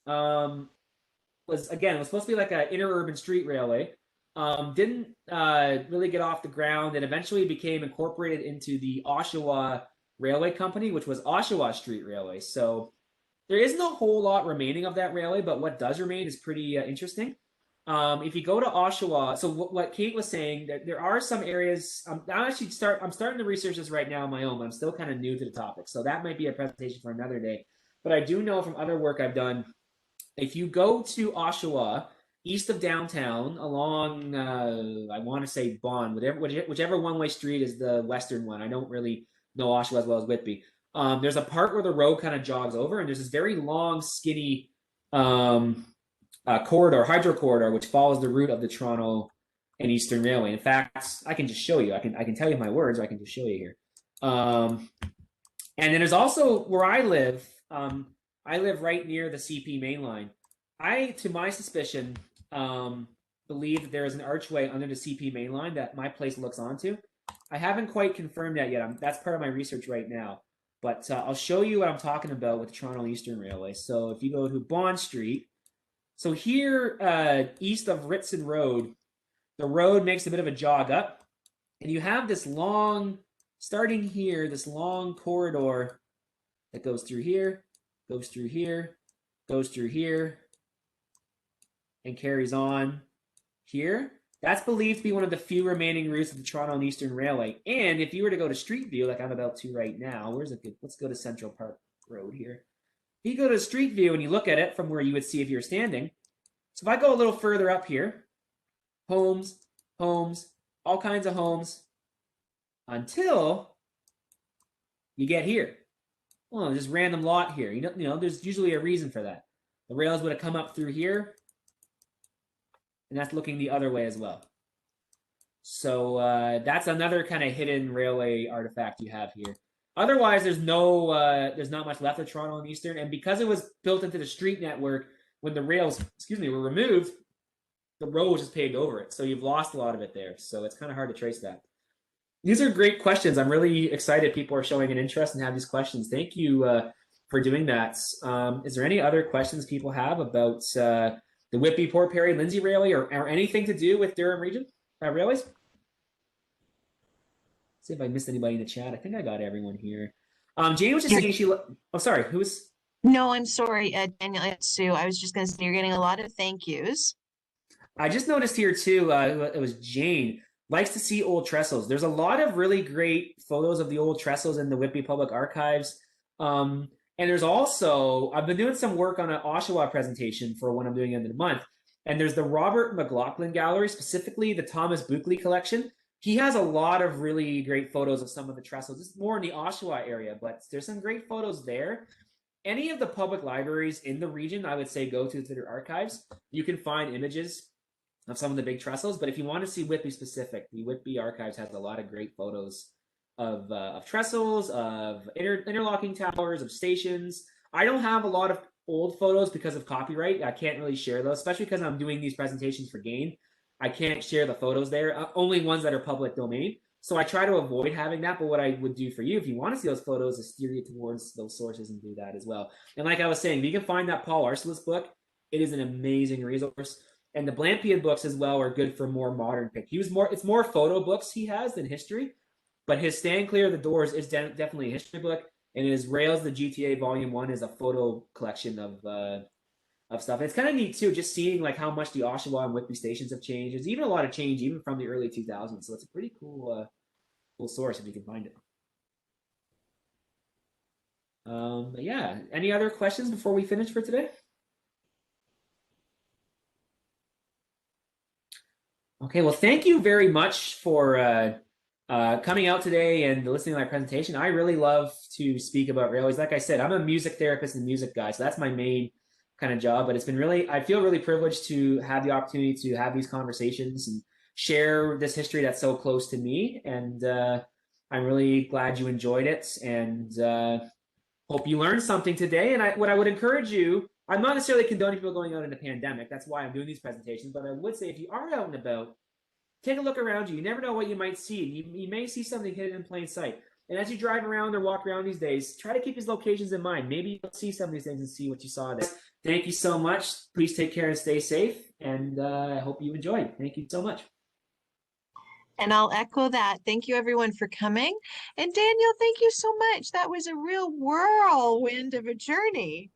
was supposed to be like an interurban street railway. Didn't really get off the ground, and eventually became incorporated into the Oshawa Railway Company, which was Oshawa Street Railway. So there isn't a whole lot remaining of that railway, but what does remain is pretty interesting. If you go to Oshawa, so what Kate was saying, that there are some areas. I'm starting to research this right now on my own, but I'm still kind of new to the topic, so that might be a presentation for another day. But I do know from other work I've done, if you go to Oshawa, east of downtown, along I want to say Bond, whichever one-way street is the western one. I don't really know Oshawa as well as Whitby. There's a part where the road kind of jogs over, and there's this very long, skinny hydro corridor, which follows the route of the Toronto and Eastern Railway. In fact, I can just show you. I can tell you my words, or I can just show you here. And then there's also where I live. I live right near the CP main line. To my suspicion, believe that there is an archway under the CP main line that my place looks onto. I haven't quite confirmed that yet. That's part of my research right now. But I'll show you what I'm talking about with the Toronto Eastern Railway. So if you go to Bond Street, so here east of Ritson Road, the road makes a bit of a jog up, and you have this long, starting here, this long corridor that goes through here, goes through here, goes through here, and carries on here. That's believed to be one of the few remaining routes of the Toronto and Eastern Railway. And if you were to go to Street View, like I'm about to right now, let's go to Central Park Road here. If you go to Street View and you look at it from where you would see if you were standing. So if I go a little further up here, homes, all kinds of homes, until you get here. Well, just random lot here. You know, there's usually a reason for that. The rails would have come up through here, and that's looking the other way as well. So that's another kind of hidden railway artifact you have here. Otherwise, there's not much left of Toronto and Eastern, and because it was built into the street network, when the rails, were removed, the road was just paved over it. So you've lost a lot of it there. So it's kind of hard to trace that. These are great questions. I'm really excited people are showing an interest and have these questions. Thank you for doing that. Is there any other questions people have about the Whitby, Port Perry, Lindsay Railway, or anything to do with Durham Region Railways? See if I missed anybody in the chat. I think I got everyone here. Jane was just saying oh, sorry. Who was? No, I'm sorry, Daniel and Sue. I was just going to say you're getting a lot of thank yous. I just noticed here too, it was Jane, likes to see old trestles. There's a lot of really great photos of the old trestles in the Whitby Public Archives. And there's also, I've been doing some work on an Oshawa presentation for when I'm doing end of the month. And there's the Robert McLaughlin Gallery, specifically the Thomas Buckley collection. He has a lot of really great photos of some of the trestles. It's more in the Oshawa area, but there's some great photos there. any of the public libraries in the region, I would say go to their archives. You can find images of some of the big trestles, but if you want to see Whitby specific, the Whitby archives has a lot of great photos of trestles, of interlocking towers, of stations. I don't have a lot of old photos because of copyright. I can't really share those, especially because I'm doing these presentations for gain. I can't share the photos there, only ones that are public domain. So I try to avoid having that, but what I would do for you, if you want to see those photos, is steer you towards those sources and do that as well. And like I was saying, if you can find that Paul Arcelus book, it is an amazing resource. And the Blampied books as well are good for more modern pick. It's more photo books he has than history, but his Stand Clear of the Doors is definitely a history book, and his Rails the GTA Volume 1 is a photo collection of stuff. And it's kind of neat too, just seeing like how much the Oshawa and Whitby stations have changed. There's even a lot of change even from the early 2000s, so it's a pretty cool source if you can find it. But yeah, any other questions before we finish for today? Okay, well, thank you very much for coming out today and listening to my presentation. I really love to speak about railways. Like I said, I'm a music therapist and music guy, so that's my main kind of job. But it's been I feel really privileged to have the opportunity to have these conversations and share this history that's so close to me. And I'm really glad you enjoyed it, and hope you learned something today. And what I would encourage you, I'm not necessarily condoning people going out in a pandemic. That's why I'm doing these presentations. But I would say if you are out and about, take a look around you. You never know what you might see. You may see something hidden in plain sight. And as you drive around or walk around these days, try to keep these locations in mind. Maybe you'll see some of these things and see what you saw there. Thank you so much. Please take care and stay safe. And I hope you enjoyed. Thank you so much. And I'll echo that. Thank you everyone for coming. And Daniel, thank you so much. That was a real whirlwind of a journey.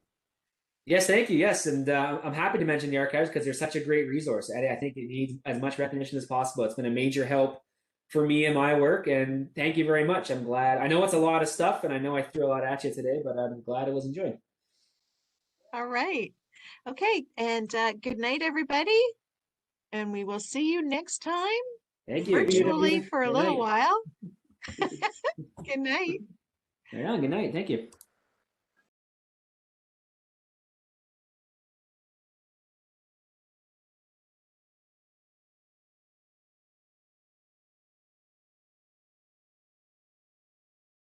Yes, thank you. Yes, and I'm happy to mention the archives because they're such a great resource. I think it needs as much recognition as possible. It's been a major help for me in my work, and thank you very much. I'm glad. I know it's a lot of stuff, and I know I threw a lot at you today, but I'm glad it was enjoyed. All right. Okay, and good night, everybody. And we will see you next time. Thank you. Virtually for a Good little night. while. Good night. Yeah, good night. Thank you.